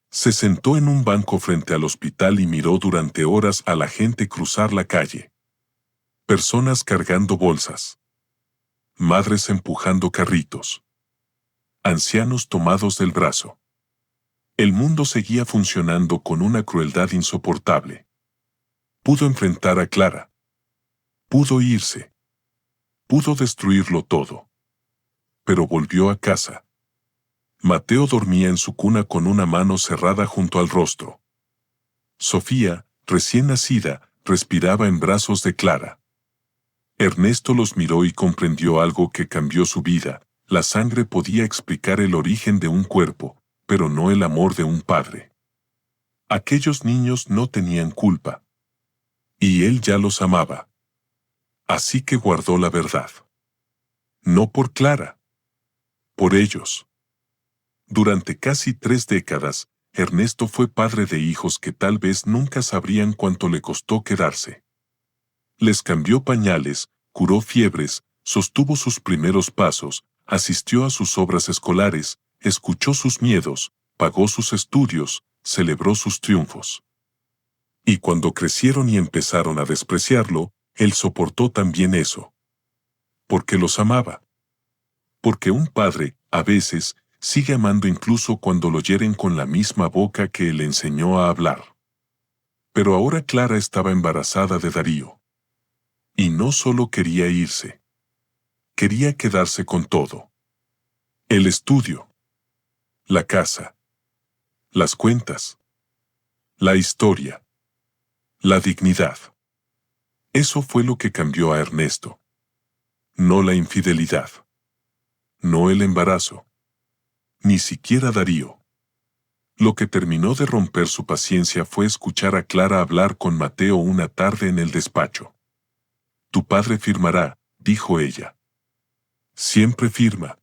Se sentó en un banco frente al hospital y miró durante horas a la gente cruzar la calle. Personas cargando bolsas. Madres empujando carritos. Ancianos tomados del brazo. El mundo seguía funcionando con una crueldad insoportable. Pudo enfrentar a Clara. Pudo irse. Pudo destruirlo todo. Pero volvió a casa. Mateo dormía en su cuna con una mano cerrada junto al rostro. Sofía, recién nacida, respiraba en brazos de Clara. Ernesto los miró y comprendió algo que cambió su vida. La sangre podía explicar el origen de un cuerpo, pero no el amor de un padre. Aquellos niños no tenían culpa. Y él ya los amaba. Así que guardó la verdad. No por Clara. Por ellos. Durante casi 3 décadas, Ernesto fue padre de hijos que tal vez nunca sabrían cuánto le costó quedarse. Les cambió pañales, curó fiebres, sostuvo sus primeros pasos, asistió a sus obras escolares, escuchó sus miedos, pagó sus estudios, celebró sus triunfos. Y cuando crecieron y empezaron a despreciarlo, él soportó también eso. Porque los amaba. Porque un padre, a veces, sigue amando incluso cuando lo hieren con la misma boca que él enseñó a hablar. Pero ahora Clara estaba embarazada de Darío. Y no solo quería irse. Quería quedarse con todo. El estudio. La casa. Las cuentas. La historia. La dignidad. Eso fue lo que cambió a Ernesto. No la infidelidad. No el embarazo. Ni siquiera Darío. Lo que terminó de romper su paciencia fue escuchar a Clara hablar con Mateo una tarde en el despacho. Tu padre firmará, dijo ella. Siempre firma.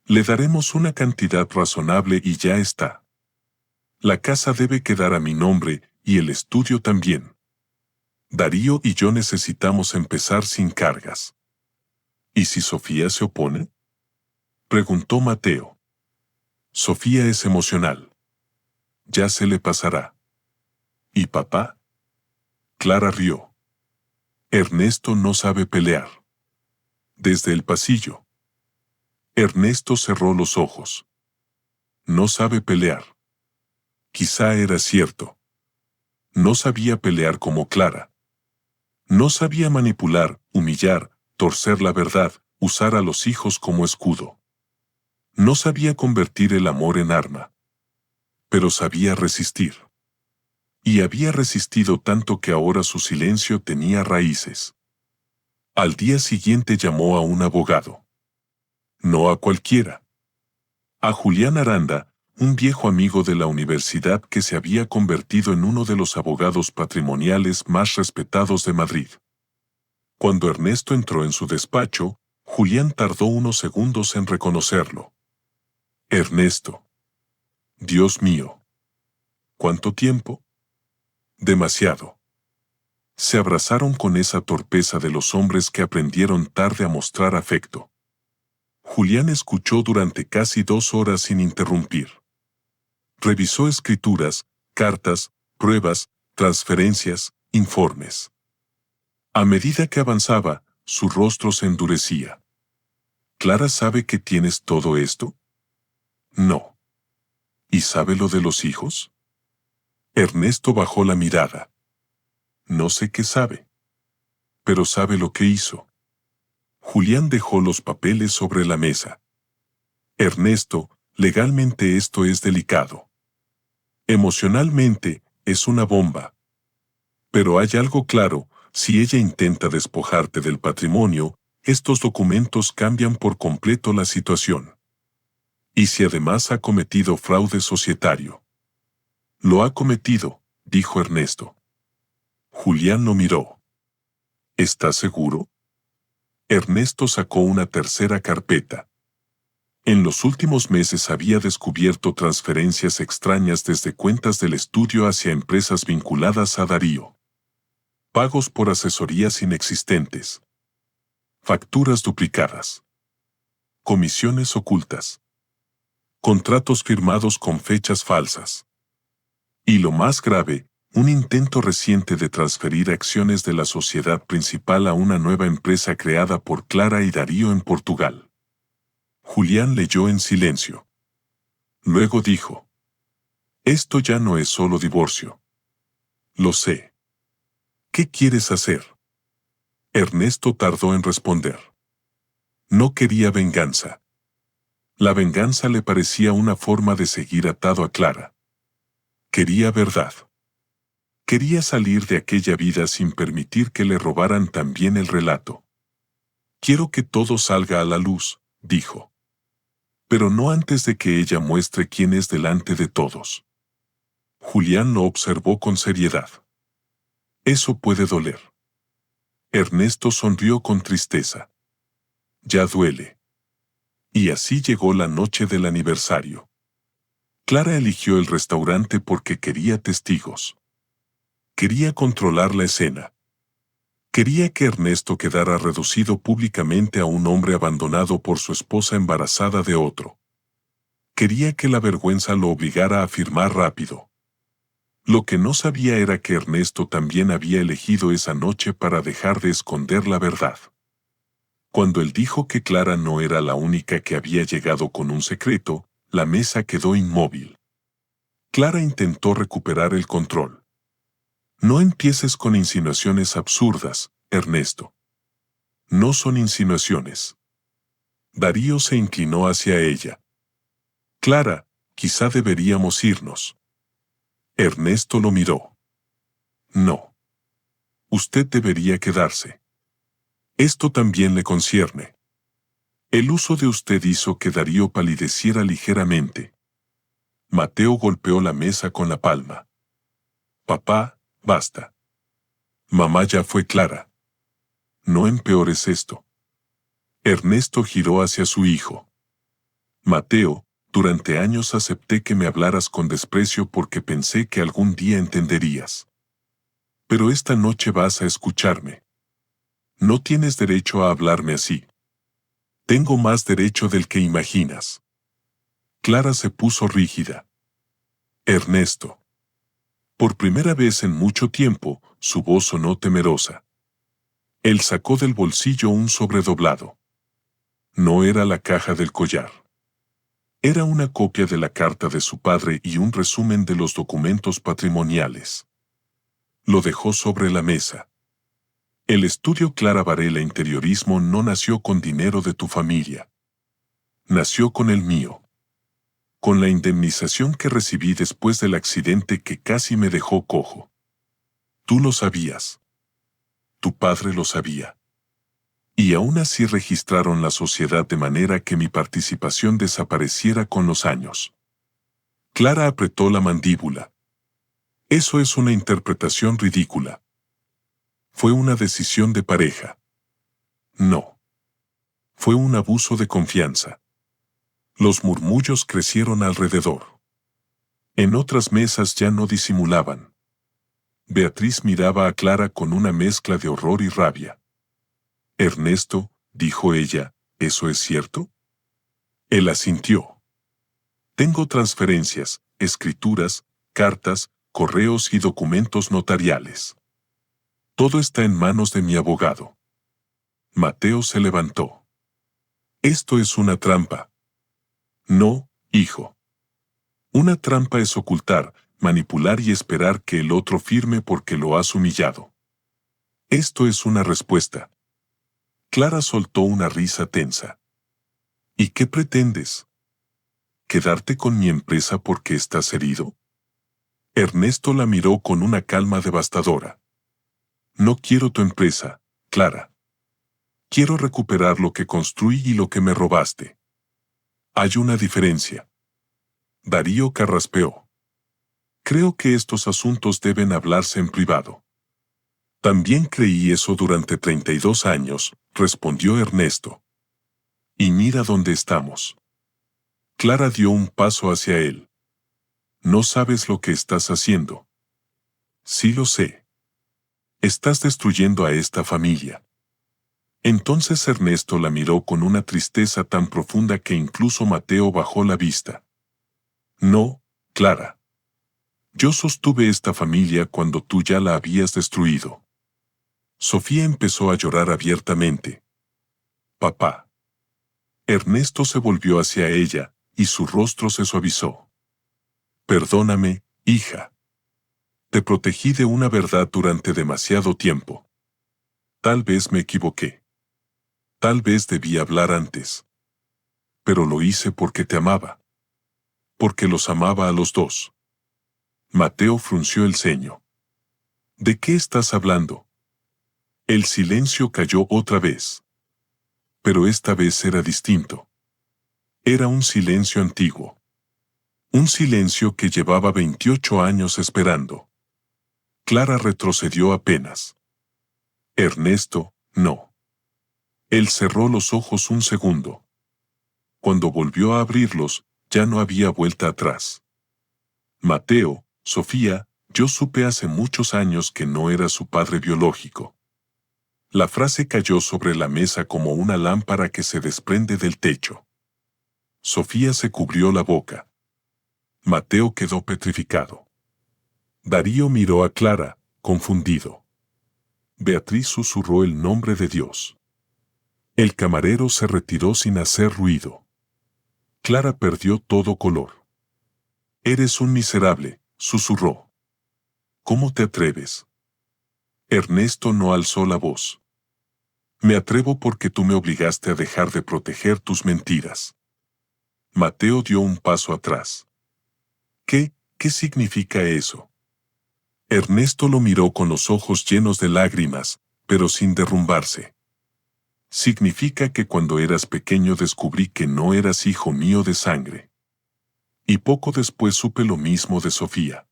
Le daremos una cantidad razonable y ya está. La casa debe quedar a mi nombre y el estudio también. Darío y yo necesitamos empezar sin cargas. ¿Y si Sofía se opone? Preguntó Mateo. Sofía es emocional. Ya se le pasará. ¿Y papá? Clara rió. Ernesto no sabe pelear. Desde el pasillo. Ernesto cerró los ojos. No sabe pelear. Quizá era cierto. No sabía pelear como Clara. No sabía manipular, humillar, torcer la verdad, usar a los hijos como escudo. No sabía convertir el amor en arma. Pero sabía resistir. Y había resistido tanto que ahora su silencio tenía raíces. Al día siguiente llamó a un abogado. No a cualquiera. A Julián Aranda, un viejo amigo de la universidad que se había convertido en uno de los abogados patrimoniales más respetados de Madrid. Cuando Ernesto entró en su despacho, Julián tardó unos segundos en reconocerlo. Ernesto. Dios mío. ¿Cuánto tiempo? Demasiado. Se abrazaron con esa torpeza de los hombres que aprendieron tarde a mostrar afecto. Julián escuchó durante casi 2 horas sin interrumpir. Revisó escrituras, cartas, pruebas, transferencias, informes. A medida que avanzaba, su rostro se endurecía. ¿Clara sabe que tienes todo esto? No. ¿Y sabe lo de los hijos? Ernesto bajó la mirada. No sé qué sabe. Pero sabe lo que hizo. Julián dejó los papeles sobre la mesa. Ernesto, legalmente esto es delicado. Emocionalmente, es una bomba. Pero hay algo claro, si ella intenta despojarte del patrimonio, estos documentos cambian por completo la situación. Y si además ha cometido fraude societario. Lo ha cometido, dijo Ernesto. Julián lo miró. ¿Estás seguro? Ernesto sacó una tercera carpeta. En los últimos meses había descubierto transferencias extrañas desde cuentas del estudio hacia empresas vinculadas a Darío. Pagos por asesorías inexistentes. Facturas duplicadas. Comisiones ocultas. Contratos firmados con fechas falsas. Y lo más grave, un intento reciente de transferir acciones de la sociedad principal a una nueva empresa creada por Clara y Darío en Portugal. Julián leyó en silencio. Luego dijo: esto ya no es solo divorcio. Lo sé. ¿Qué quieres hacer? Ernesto tardó en responder. No quería venganza. La venganza le parecía una forma de seguir atado a Clara. Quería verdad. Quería salir de aquella vida sin permitir que le robaran también el relato. Quiero que todo salga a la luz, dijo. Pero no antes de que ella muestre quién es delante de todos. Julián lo observó con seriedad. Eso puede doler. Ernesto sonrió con tristeza. Ya duele. Y así llegó la noche del aniversario. Clara eligió el restaurante porque quería testigos. Quería controlar la escena. Quería que Ernesto quedara reducido públicamente a un hombre abandonado por su esposa embarazada de otro. Quería que la vergüenza lo obligara a firmar rápido. Lo que no sabía era que Ernesto también había elegido esa noche para dejar de esconder la verdad. Cuando él dijo que Clara no era la única que había llegado con un secreto, la mesa quedó inmóvil. Clara intentó recuperar el control. No empieces con insinuaciones absurdas, Ernesto. No son insinuaciones. Darío se inclinó hacia ella. Clara, quizá deberíamos irnos. Ernesto lo miró. No. Usted debería quedarse. Esto también le concierne. El uso de usted hizo que Darío palideciera ligeramente. Mateo golpeó la mesa con la palma. Papá, basta. Mamá ya fue clara. No empeores esto. Ernesto giró hacia su hijo. Mateo, durante años acepté que me hablaras con desprecio porque pensé que algún día entenderías. Pero esta noche vas a escucharme. No tienes derecho a hablarme así. Tengo más derecho del que imaginas. Clara se puso rígida. Ernesto. Por primera vez en mucho tiempo, su voz sonó temerosa. Él sacó del bolsillo un sobredoblado. No era la caja del collar. Era una copia de la carta de su padre y un resumen de los documentos patrimoniales. Lo dejó sobre la mesa. El estudio Clara Varela Interiorismo no nació con dinero de tu familia. Nació con el mío. Con la indemnización que recibí después del accidente que casi me dejó cojo. Tú lo sabías. Tu padre lo sabía. Y aún así registraron la sociedad de manera que mi participación desapareciera con los años. Clara apretó la mandíbula. Eso es una interpretación ridícula. Fue una decisión de pareja. No. Fue un abuso de confianza. Los murmullos crecieron alrededor. En otras mesas ya no disimulaban. Beatriz miraba a Clara con una mezcla de horror y rabia. Ernesto, dijo ella, ¿eso es cierto? Él asintió. Tengo transferencias, escrituras, cartas, correos y documentos notariales. Todo está en manos de mi abogado. Mateo se levantó. Esto es una trampa. No, hijo. Una trampa es ocultar, manipular y esperar que el otro firme porque lo has humillado. Esto es una respuesta. Clara soltó una risa tensa. ¿Y qué pretendes? ¿Quedarte con mi empresa porque estás herido? Ernesto la miró con una calma devastadora. No quiero tu empresa, Clara. Quiero recuperar lo que construí y lo que me robaste. Hay una diferencia. Darío carraspeó. Creo que estos asuntos deben hablarse en privado. También creí eso durante 32 años, respondió Ernesto. Y mira dónde estamos. Clara dio un paso hacia él. No sabes lo que estás haciendo. Sí lo sé. Estás destruyendo a esta familia. Entonces Ernesto la miró con una tristeza tan profunda que incluso Mateo bajó la vista. No, Clara. Yo sostuve esta familia cuando tú ya la habías destruido. Sofía empezó a llorar abiertamente. Papá. Ernesto se volvió hacia ella, y su rostro se suavizó. Perdóname, hija. Te protegí de una verdad durante demasiado tiempo. Tal vez me equivoqué. Tal vez debí hablar antes. Pero lo hice porque te amaba. Porque los amaba a los dos. Mateo frunció el ceño. ¿De qué estás hablando? El silencio cayó otra vez. Pero esta vez era distinto. Era un silencio antiguo. Un silencio que llevaba 28 años esperando. Clara retrocedió apenas. Ernesto, no. Él cerró los ojos un segundo. Cuando volvió a abrirlos, ya no había vuelta atrás. Mateo, Sofía, yo supe hace muchos años que no era su padre biológico. La frase cayó sobre la mesa como una lámpara que se desprende del techo. Sofía se cubrió la boca. Mateo quedó petrificado. Darío miró a Clara, confundido. Beatriz susurró el nombre de Dios. El camarero se retiró sin hacer ruido. Clara perdió todo color. Eres un miserable, susurró. ¿Cómo te atreves? Ernesto no alzó la voz. Me atrevo porque tú me obligaste a dejar de proteger tus mentiras. Mateo dio un paso atrás. ¿Qué significa eso? Ernesto lo miró con los ojos llenos de lágrimas, pero sin derrumbarse. Significa que cuando eras pequeño descubrí que no eras hijo mío de sangre. Y poco después supe lo mismo de Sofía.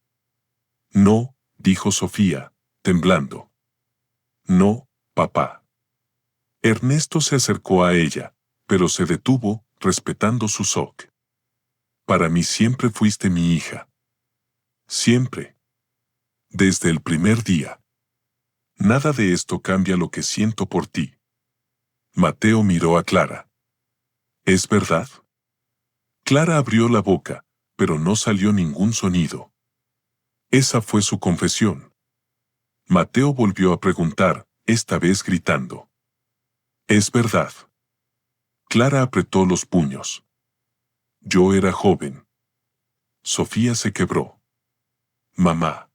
No, dijo Sofía, temblando. No, papá. Ernesto se acercó a ella, pero se detuvo, respetando su shock. Para mí siempre fuiste mi hija. Siempre. Desde el primer día. Nada de esto cambia lo que siento por ti. Mateo miró a Clara. ¿Es verdad? Clara abrió la boca, pero no salió ningún sonido. Esa fue su confesión. Mateo volvió a preguntar, esta vez gritando. ¿Es verdad? Clara apretó los puños. Yo era joven. Sofía se quebró. Mamá.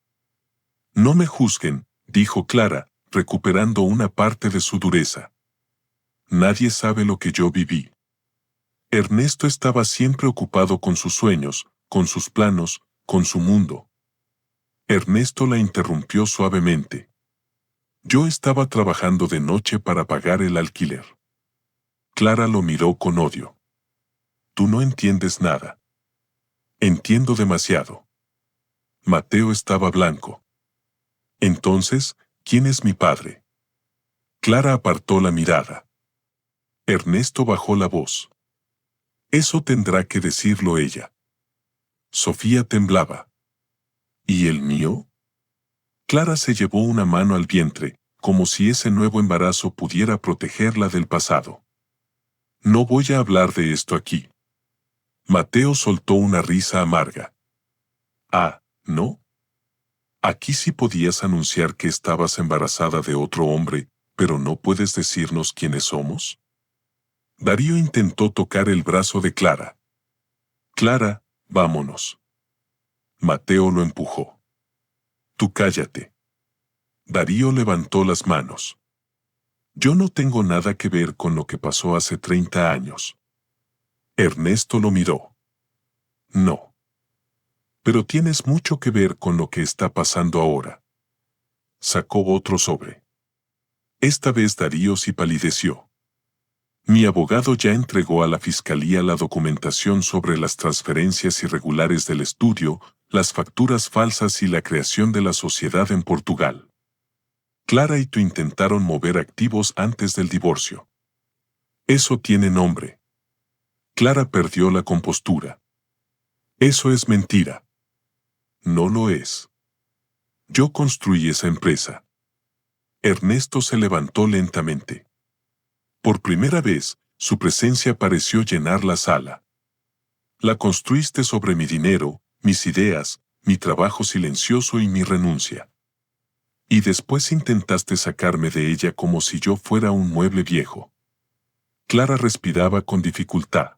No me juzguen, dijo Clara, recuperando una parte de su dureza. Nadie sabe lo que yo viví. Ernesto estaba siempre ocupado con sus sueños, con sus planos, con su mundo. Ernesto la interrumpió suavemente. Yo estaba trabajando de noche para pagar el alquiler. Clara lo miró con odio. Tú no entiendes nada. Entiendo demasiado. Mateo estaba blanco. Entonces, ¿quién es mi padre? Clara apartó la mirada. Ernesto bajó la voz. Eso tendrá que decirlo ella. Sofía temblaba. ¿Y el mío? Clara se llevó una mano al vientre, como si ese nuevo embarazo pudiera protegerla del pasado. No voy a hablar de esto aquí. Mateo soltó una risa amarga. Ah, ¿no? Aquí sí podías anunciar que estabas embarazada de otro hombre, pero no puedes decirnos quiénes somos. Darío intentó tocar el brazo de Clara. Clara, vámonos. Mateo lo empujó. Tú cállate. Darío levantó las manos. Yo no tengo nada que ver con lo que pasó hace 30 años. Ernesto lo miró. No. Pero tienes mucho que ver con lo que está pasando ahora. Sacó otro sobre. Esta vez Darío sí palideció. Mi abogado ya entregó a la fiscalía la documentación sobre las transferencias irregulares del estudio, las facturas falsas y la creación de la sociedad en Portugal. Clara y tú intentaron mover activos antes del divorcio. Eso tiene nombre. Clara perdió la compostura. Eso es mentira. No lo es. Yo construí esa empresa. Ernesto se levantó lentamente. Por primera vez, su presencia pareció llenar la sala. La construiste sobre mi dinero, mis ideas, mi trabajo silencioso y mi renuncia. Y después intentaste sacarme de ella como si yo fuera un mueble viejo. Clara respiraba con dificultad.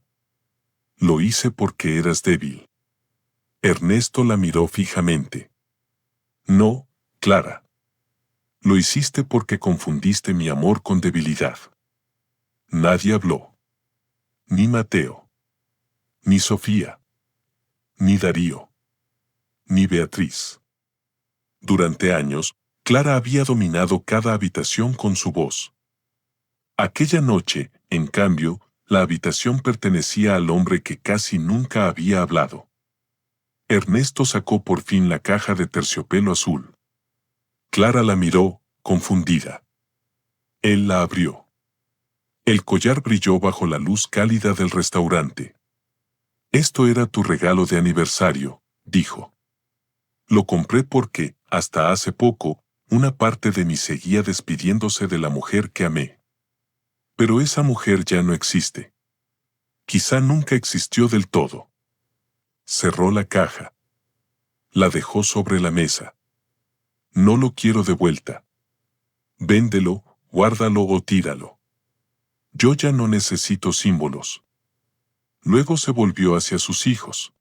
Lo hice porque eras débil. Ernesto la miró fijamente. No, Clara. Lo hiciste porque confundiste mi amor con debilidad. Nadie habló. Ni Mateo. Ni Sofía. Ni Darío. Ni Beatriz. Durante años, Clara había dominado cada habitación con su voz. Aquella noche, en cambio, la habitación pertenecía al hombre que casi nunca había hablado. Ernesto sacó por fin la caja de terciopelo azul. Clara la miró, confundida. Él la abrió. El collar brilló bajo la luz cálida del restaurante. Esto era tu regalo de aniversario, dijo. Lo compré porque, hasta hace poco, una parte de mí seguía despidiéndose de la mujer que amé. Pero esa mujer ya no existe. Quizá nunca existió del todo. Cerró la caja. La dejó sobre la mesa. No lo quiero de vuelta. Véndelo, guárdalo o tíralo. Yo ya no necesito símbolos. Luego se volvió hacia sus hijos.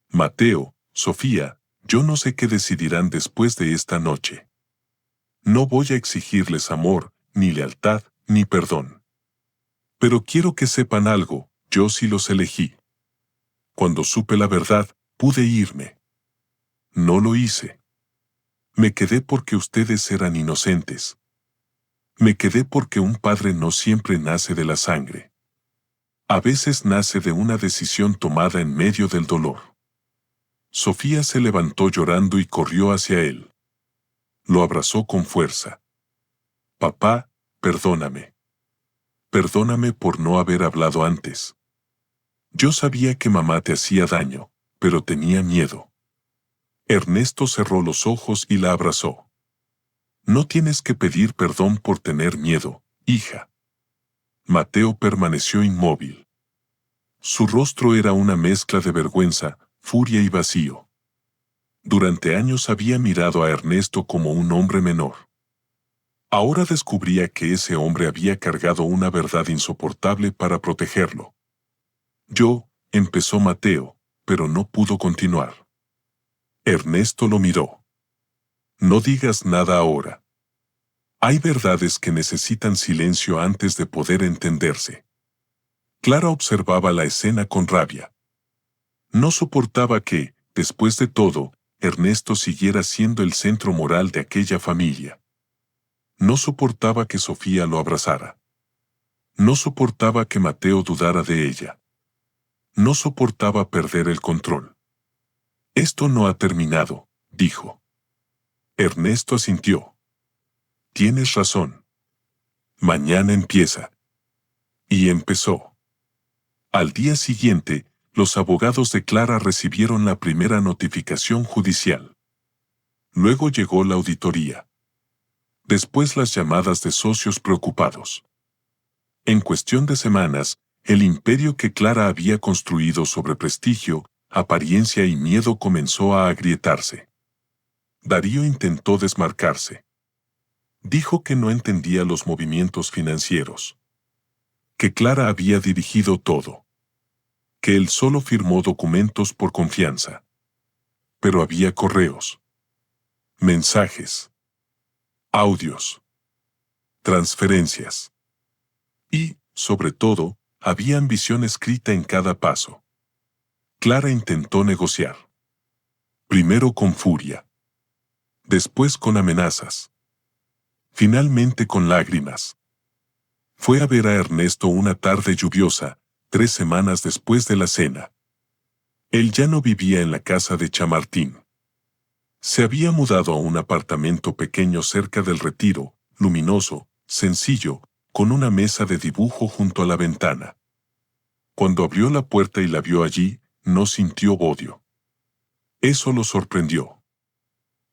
Mateo, Sofía, yo no sé qué decidirán después de esta noche. No voy a exigirles amor, ni lealtad, ni perdón. Pero quiero que sepan algo, yo sí los elegí. Cuando supe la verdad, pude irme. No lo hice. Me quedé porque ustedes eran inocentes. Me quedé porque un padre no siempre nace de la sangre. A veces nace de una decisión tomada en medio del dolor. Sofía se levantó llorando y corrió hacia él. Lo abrazó con fuerza. Papá, perdóname. Perdóname por no haber hablado antes. Yo sabía que mamá te hacía daño, pero tenía miedo. Ernesto cerró los ojos y la abrazó. No tienes que pedir perdón por tener miedo, hija. Mateo permaneció inmóvil. Su rostro era una mezcla de vergüenza, furia y vacío. Durante años había mirado a Ernesto como un hombre menor. Ahora descubría que ese hombre había cargado una verdad insoportable para protegerlo. Empezó Mateo, pero no pudo continuar. Ernesto lo miró. No digas nada ahora. Hay verdades que necesitan silencio antes de poder entenderse. Clara observaba la escena con rabia. No soportaba que, después de todo, Ernesto siguiera siendo el centro moral de aquella familia. No soportaba que Sofía lo abrazara. No soportaba que Mateo dudara de ella. No soportaba perder el control. Esto no ha terminado, dijo. Ernesto asintió. Tienes razón. Mañana empieza. Y empezó. Al día siguiente, los abogados de Clara recibieron la primera notificación judicial. Luego llegó la auditoría. Después las llamadas de socios preocupados. En cuestión de semanas, el imperio que Clara había construido sobre prestigio, apariencia y miedo comenzó a agrietarse. Darío intentó desmarcarse. Dijo que no entendía los movimientos financieros. Que Clara había dirigido todo. Que él solo firmó documentos por confianza. Pero había correos, mensajes, audios, transferencias. Y, sobre todo, había ambición escrita en cada paso. Clara intentó negociar. Primero con furia. Después con amenazas. Finalmente con lágrimas. Fue a ver a Ernesto una tarde lluviosa, 3 semanas después de la cena. Él ya no vivía en la casa de Chamartín. Se había mudado a un apartamento pequeño cerca del Retiro, luminoso, sencillo, con una mesa de dibujo junto a la ventana. Cuando abrió la puerta y la vio allí, no sintió odio. Eso lo sorprendió.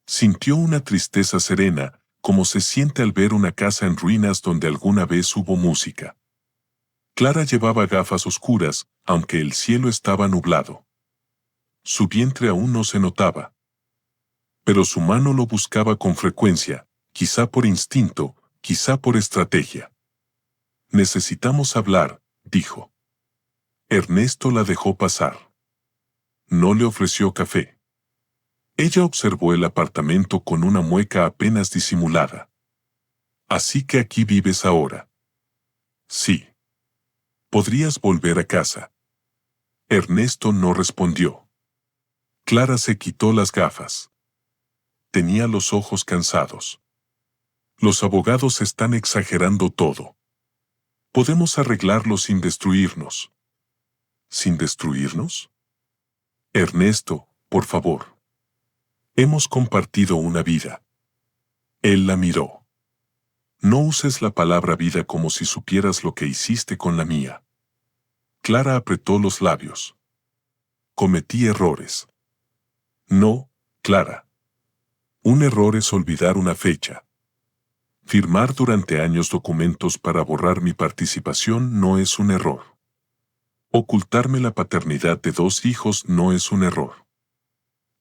Sintió una tristeza serena, como se siente al ver una casa en ruinas donde alguna vez hubo música. Clara llevaba gafas oscuras, aunque el cielo estaba nublado. Su vientre aún no se notaba. Pero su mano lo buscaba con frecuencia, quizá por instinto, quizá por estrategia. Necesitamos hablar, dijo. Ernesto la dejó pasar. No le ofreció café. Ella observó el apartamento con una mueca apenas disimulada. Así que aquí vives ahora. Sí. ¿Podrías volver a casa? Ernesto no respondió. Clara se quitó las gafas. Tenía los ojos cansados. Los abogados están exagerando todo. Podemos arreglarlo sin destruirnos. ¿Sin destruirnos? Ernesto, por favor. Hemos compartido una vida. Él la miró. No uses la palabra vida como si supieras lo que hiciste con la mía. Clara apretó los labios. Cometí errores. No, Clara. Un error es olvidar una fecha. Firmar durante años documentos para borrar mi participación no es un error. Ocultarme la paternidad de 2 hijos no es un error.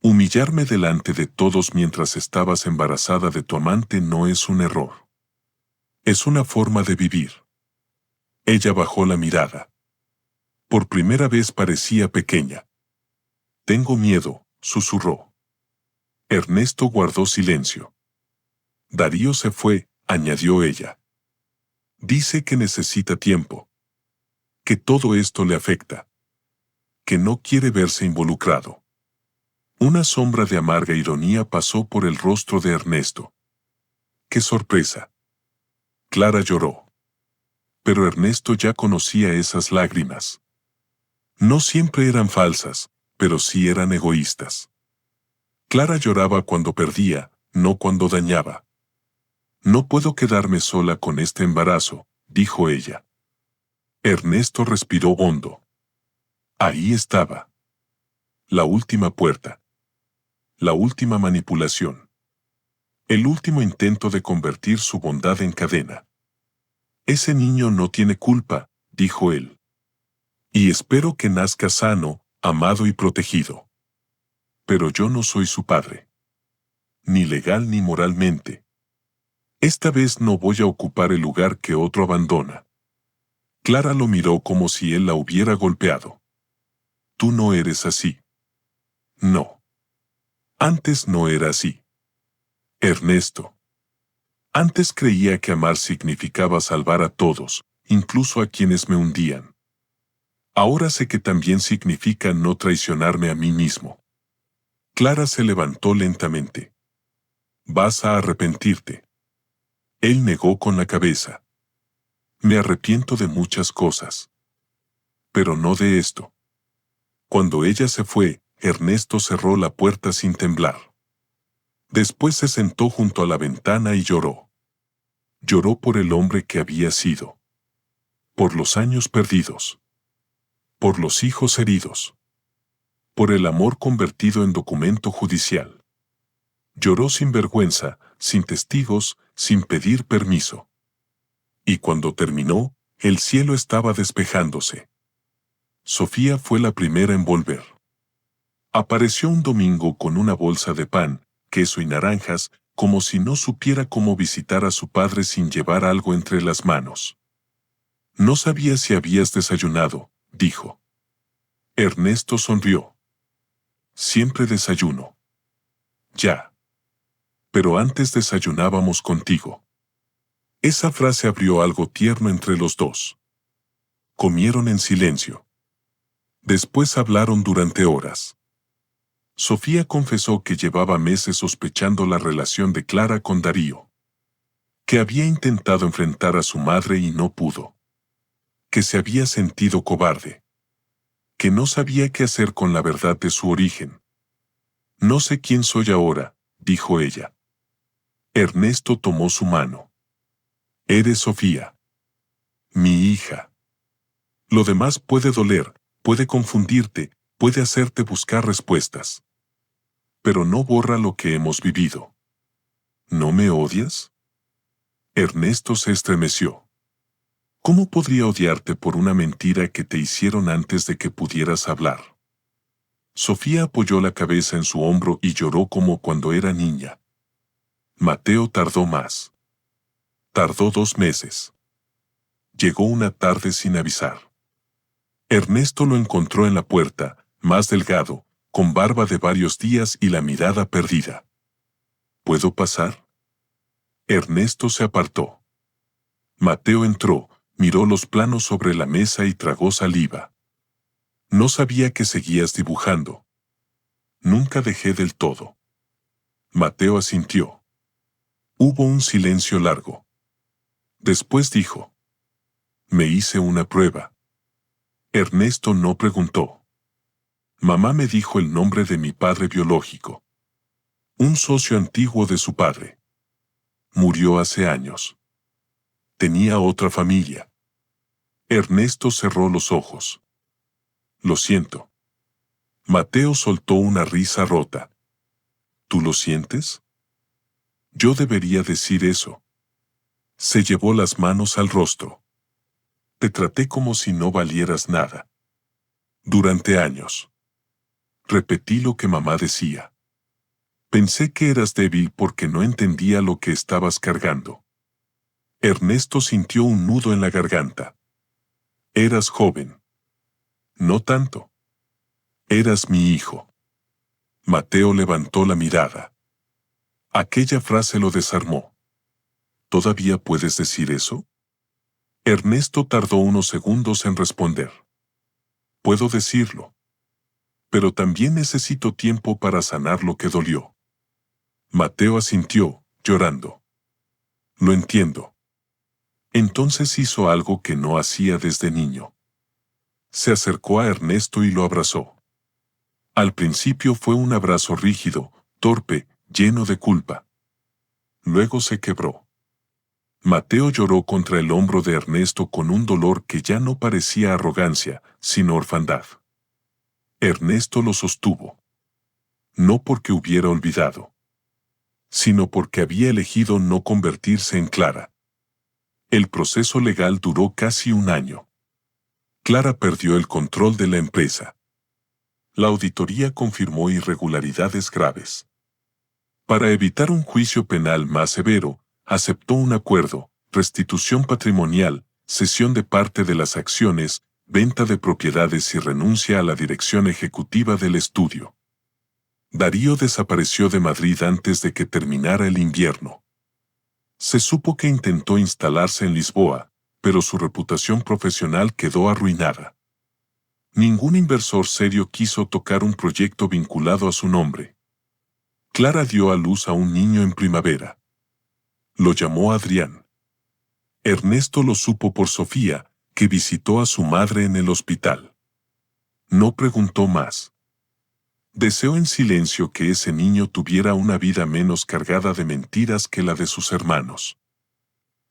Humillarme delante de todos mientras estabas embarazada de tu amante no es un error. Es una forma de vivir. Ella bajó la mirada. Por primera vez parecía pequeña. Tengo miedo, susurró. Ernesto guardó silencio. Darío se fue, añadió ella. Dice que necesita tiempo. Que todo esto le afecta. Que no quiere verse involucrado. Una sombra de amarga ironía pasó por el rostro de Ernesto. ¡Qué sorpresa! Clara lloró. Pero Ernesto ya conocía esas lágrimas. No siempre eran falsas, pero sí eran egoístas. Clara lloraba cuando perdía, no cuando dañaba. No puedo quedarme sola con este embarazo, dijo ella. Ernesto respiró hondo. Ahí estaba. La última puerta. La última manipulación. El último intento de convertir su bondad en cadena. Ese niño no tiene culpa, dijo él. Y espero que nazca sano, amado y protegido. Pero yo no soy su padre. Ni legal ni moralmente. Esta vez no voy a ocupar el lugar que otro abandona. Clara lo miró como si él la hubiera golpeado. Tú no eres así. No. Antes no era así. Ernesto. Antes creía que amar significaba salvar a todos, incluso a quienes me hundían. Ahora sé que también significa no traicionarme a mí mismo. Clara se levantó lentamente. Vas a arrepentirte. Él negó con la cabeza. Me arrepiento de muchas cosas. Pero no de esto. Cuando ella se fue, Ernesto cerró la puerta sin temblar. Después se sentó junto a la ventana y lloró. Lloró por el hombre que había sido. Por los años perdidos. Por los hijos heridos. Por el amor convertido en documento judicial. Lloró sin vergüenza, sin testigos, sin pedir permiso. Y cuando terminó, el cielo estaba despejándose. Sofía fue la primera en volver. Apareció un domingo con una bolsa de pan, queso y naranjas, como si no supiera cómo visitar a su padre sin llevar algo entre las manos. No sabía si habías desayunado, dijo. Ernesto sonrió. Siempre desayuno. Ya. Pero antes desayunábamos contigo. Esa frase abrió algo tierno entre los dos. Comieron en silencio. Después hablaron durante horas. Sofía confesó que llevaba meses sospechando la relación de Clara con Darío. Que había intentado enfrentar a su madre y no pudo. Que se había sentido cobarde. Que no sabía qué hacer con la verdad de su origen. No sé quién soy ahora, dijo ella. Ernesto tomó su mano. Eres Sofía. Mi hija. Lo demás puede doler, puede confundirte, puede hacerte buscar respuestas. Pero no borra lo que hemos vivido. ¿No me odias? Ernesto se estremeció. ¿Cómo podría odiarte por una mentira que te hicieron antes de que pudieras hablar? Sofía apoyó la cabeza en su hombro y lloró como cuando era niña. Mateo tardó más. Tardó 2 meses. Llegó una tarde sin avisar. Ernesto lo encontró en la puerta, más delgado, con barba de varios días y la mirada perdida. ¿Puedo pasar? Ernesto se apartó. Mateo entró, miró los planos sobre la mesa y tragó saliva. No sabía que seguías dibujando. Nunca dejé del todo. Mateo asintió. Hubo un silencio largo. Después dijo. Me hice una prueba. Ernesto no preguntó. Mamá me dijo el nombre de mi padre biológico. Un socio antiguo de su padre. Murió hace años. Tenía otra familia. Ernesto cerró los ojos. Lo siento. Mateo soltó una risa rota. ¿Tú lo sientes? Yo debería decir eso. Se llevó las manos al rostro. Te traté como si no valieras nada. Durante años. Repetí lo que mamá decía. Pensé que eras débil porque no entendía lo que estabas cargando. Ernesto sintió un nudo en la garganta. Eras joven. No tanto. Eras mi hijo. Mateo levantó la mirada. Aquella frase lo desarmó. ¿Todavía puedes decir eso? Ernesto tardó unos segundos en responder. Puedo decirlo. Pero también necesito tiempo para sanar lo que dolió. Mateo asintió, llorando. Lo entiendo. Entonces hizo algo que no hacía desde niño. Se acercó a Ernesto y lo abrazó. Al principio fue un abrazo rígido, torpe, lleno de culpa. Luego se quebró. Mateo lloró contra el hombro de Ernesto con un dolor que ya no parecía arrogancia, sino orfandad. Ernesto lo sostuvo. No porque hubiera olvidado, sino porque había elegido no convertirse en Clara. El proceso legal duró casi 1 año. Clara perdió el control de la empresa. La auditoría confirmó irregularidades graves. Para evitar un juicio penal más severo, aceptó un acuerdo, restitución patrimonial, cesión de parte de las acciones, venta de propiedades y renuncia a la dirección ejecutiva del estudio. Darío desapareció de Madrid antes de que terminara el invierno. Se supo que intentó instalarse en Lisboa, pero su reputación profesional quedó arruinada. Ningún inversor serio quiso tocar un proyecto vinculado a su nombre. Clara dio a luz a un niño en primavera. Lo llamó Adrián. Ernesto lo supo por Sofía, que visitó a su madre en el hospital. No preguntó más. Deseó en silencio que ese niño tuviera una vida menos cargada de mentiras que la de sus hermanos.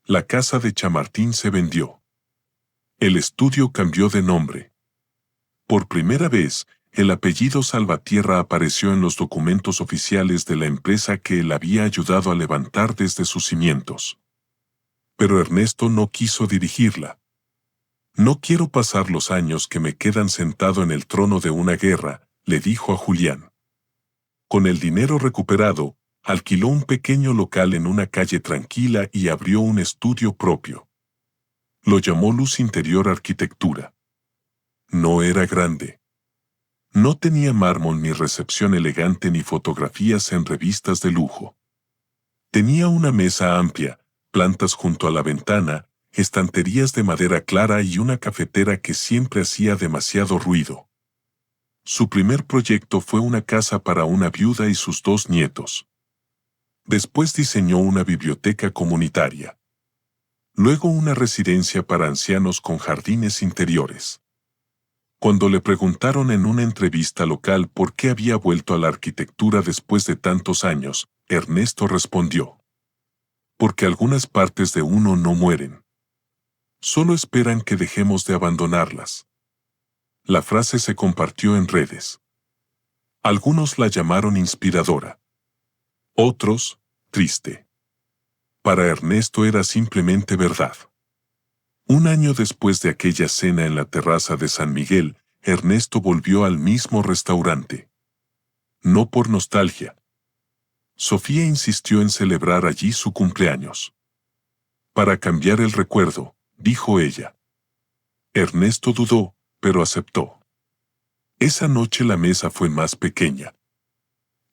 La casa de Chamartín se vendió. El estudio cambió de nombre. Por primera vez, el apellido Salvatierra apareció en los documentos oficiales de la empresa que él había ayudado a levantar desde sus cimientos. Pero Ernesto no quiso dirigirla. No quiero pasar los años que me quedan sentado en el trono de una guerra, le dijo a Julián. Con el dinero recuperado, alquiló un pequeño local en una calle tranquila y abrió un estudio propio. Lo llamó Luz Interior Arquitectura. No era grande. No tenía mármol ni recepción elegante ni fotografías en revistas de lujo. Tenía una mesa amplia, plantas junto a la ventana, estanterías de madera clara y una cafetera que siempre hacía demasiado ruido. Su primer proyecto fue una casa para una viuda y sus 2 nietos. Después diseñó una biblioteca comunitaria. Luego una residencia para ancianos con jardines interiores. Cuando le preguntaron en una entrevista local por qué había vuelto a la arquitectura después de tantos años, Ernesto respondió: porque algunas partes de uno no mueren. Solo esperan que dejemos de abandonarlas. La frase se compartió en redes. Algunos la llamaron inspiradora. Otros, triste. Para Ernesto era simplemente verdad. Un año después de aquella cena en la terraza de San Miguel, Ernesto volvió al mismo restaurante. No por nostalgia. Sofía insistió en celebrar allí su cumpleaños. Para cambiar el recuerdo, dijo ella. Ernesto dudó, pero aceptó. Esa noche la mesa fue más pequeña.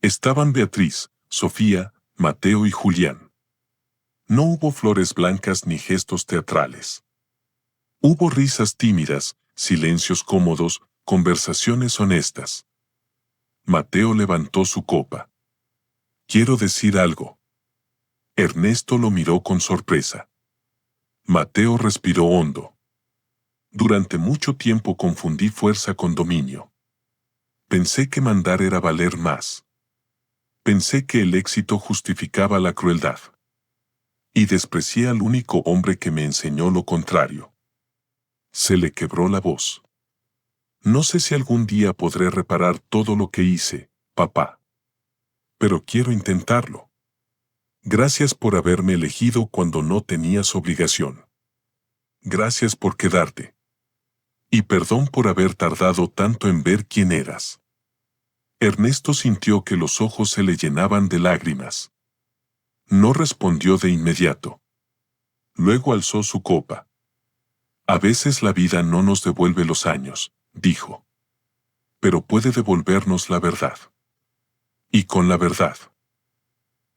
Estaban Beatriz, Sofía, Mateo y Julián. No hubo flores blancas ni gestos teatrales. Hubo risas tímidas, silencios cómodos, conversaciones honestas. Mateo levantó su copa. Quiero decir algo. Ernesto lo miró con sorpresa. Mateo respiró hondo. Durante mucho tiempo confundí fuerza con dominio. Pensé que mandar era valer más. Pensé que el éxito justificaba la crueldad. Y desprecié al único hombre que me enseñó lo contrario. Se le quebró la voz. No sé si algún día podré reparar todo lo que hice, papá. Pero quiero intentarlo. Gracias por haberme elegido cuando no tenías obligación. Gracias por quedarte. Y perdón por haber tardado tanto en ver quién eras. Ernesto sintió que los ojos se le llenaban de lágrimas. No respondió de inmediato. Luego alzó su copa. A veces la vida no nos devuelve los años, dijo. Pero puede devolvernos la verdad. Y con la verdad.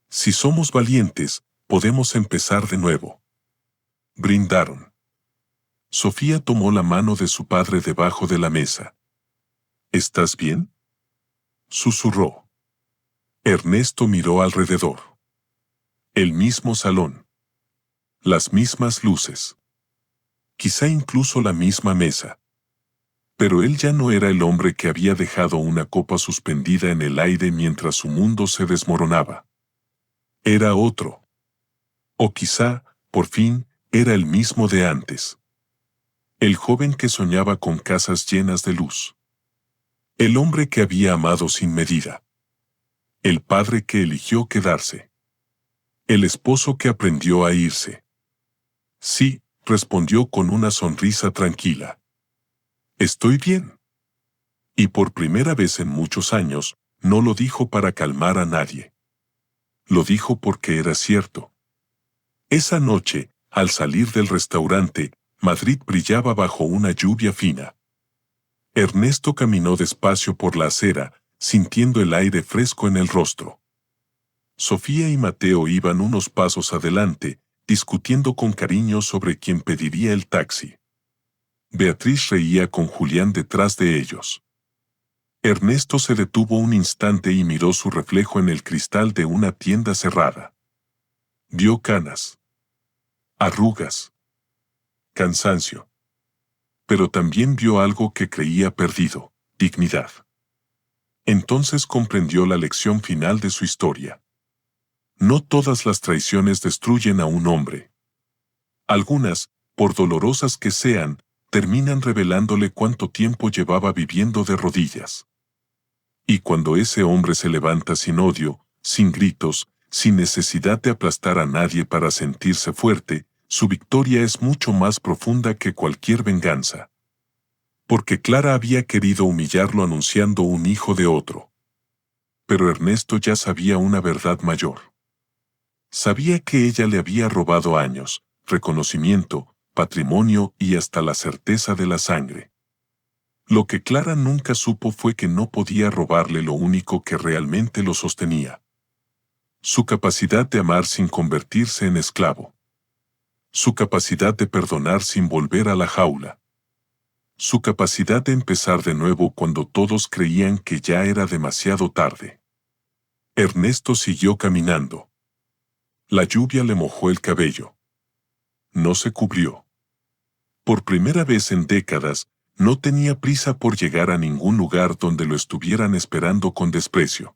Si somos valientes, podemos empezar de nuevo. Brindaron. Sofía tomó la mano de su padre debajo de la mesa. ¿Estás bien?, susurró. Ernesto miró alrededor. El mismo salón. Las mismas luces. Quizá incluso la misma mesa. Pero él ya no era el hombre que había dejado una copa suspendida en el aire mientras su mundo se desmoronaba. Era otro. O quizá, por fin, era el mismo de antes. El joven que soñaba con casas llenas de luz. El hombre que había amado sin medida. El padre que eligió quedarse. El esposo que aprendió a irse. Sí, respondió con una sonrisa tranquila. Estoy bien. Y por primera vez en muchos años, no lo dijo para calmar a nadie. Lo dijo porque era cierto. Esa noche, al salir del restaurante, Madrid brillaba bajo una lluvia fina. Ernesto caminó despacio por la acera, sintiendo el aire fresco en el rostro. Sofía y Mateo iban unos pasos adelante, discutiendo con cariño sobre quién pediría el taxi. Beatriz reía con Julián detrás de ellos. Ernesto se detuvo un instante y miró su reflejo en el cristal de una tienda cerrada. Vio canas, arrugas, cansancio. Pero también vio algo que creía perdido: dignidad. Entonces comprendió la lección final de su historia. No todas las traiciones destruyen a un hombre. Algunas, por dolorosas que sean, terminan revelándole cuánto tiempo llevaba viviendo de rodillas. Y cuando ese hombre se levanta sin odio, sin gritos, sin necesidad de aplastar a nadie para sentirse fuerte, su victoria es mucho más profunda que cualquier venganza. Porque Clara había querido humillarlo anunciando un hijo de otro. Pero Ernesto ya sabía una verdad mayor. Sabía que ella le había robado años, reconocimiento, patrimonio y hasta la certeza de la sangre. Lo que Clara nunca supo fue que no podía robarle lo único que realmente lo sostenía: su capacidad de amar sin convertirse en esclavo. Su capacidad de perdonar sin volver a la jaula. Su capacidad de empezar de nuevo cuando todos creían que ya era demasiado tarde. Ernesto siguió caminando. La lluvia le mojó el cabello. No se cubrió. Por primera vez en décadas, no tenía prisa por llegar a ningún lugar donde lo estuvieran esperando con desprecio.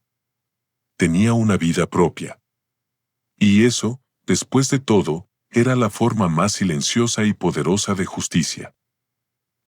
Tenía una vida propia. Y eso, después de todo, era la forma más silenciosa y poderosa de justicia.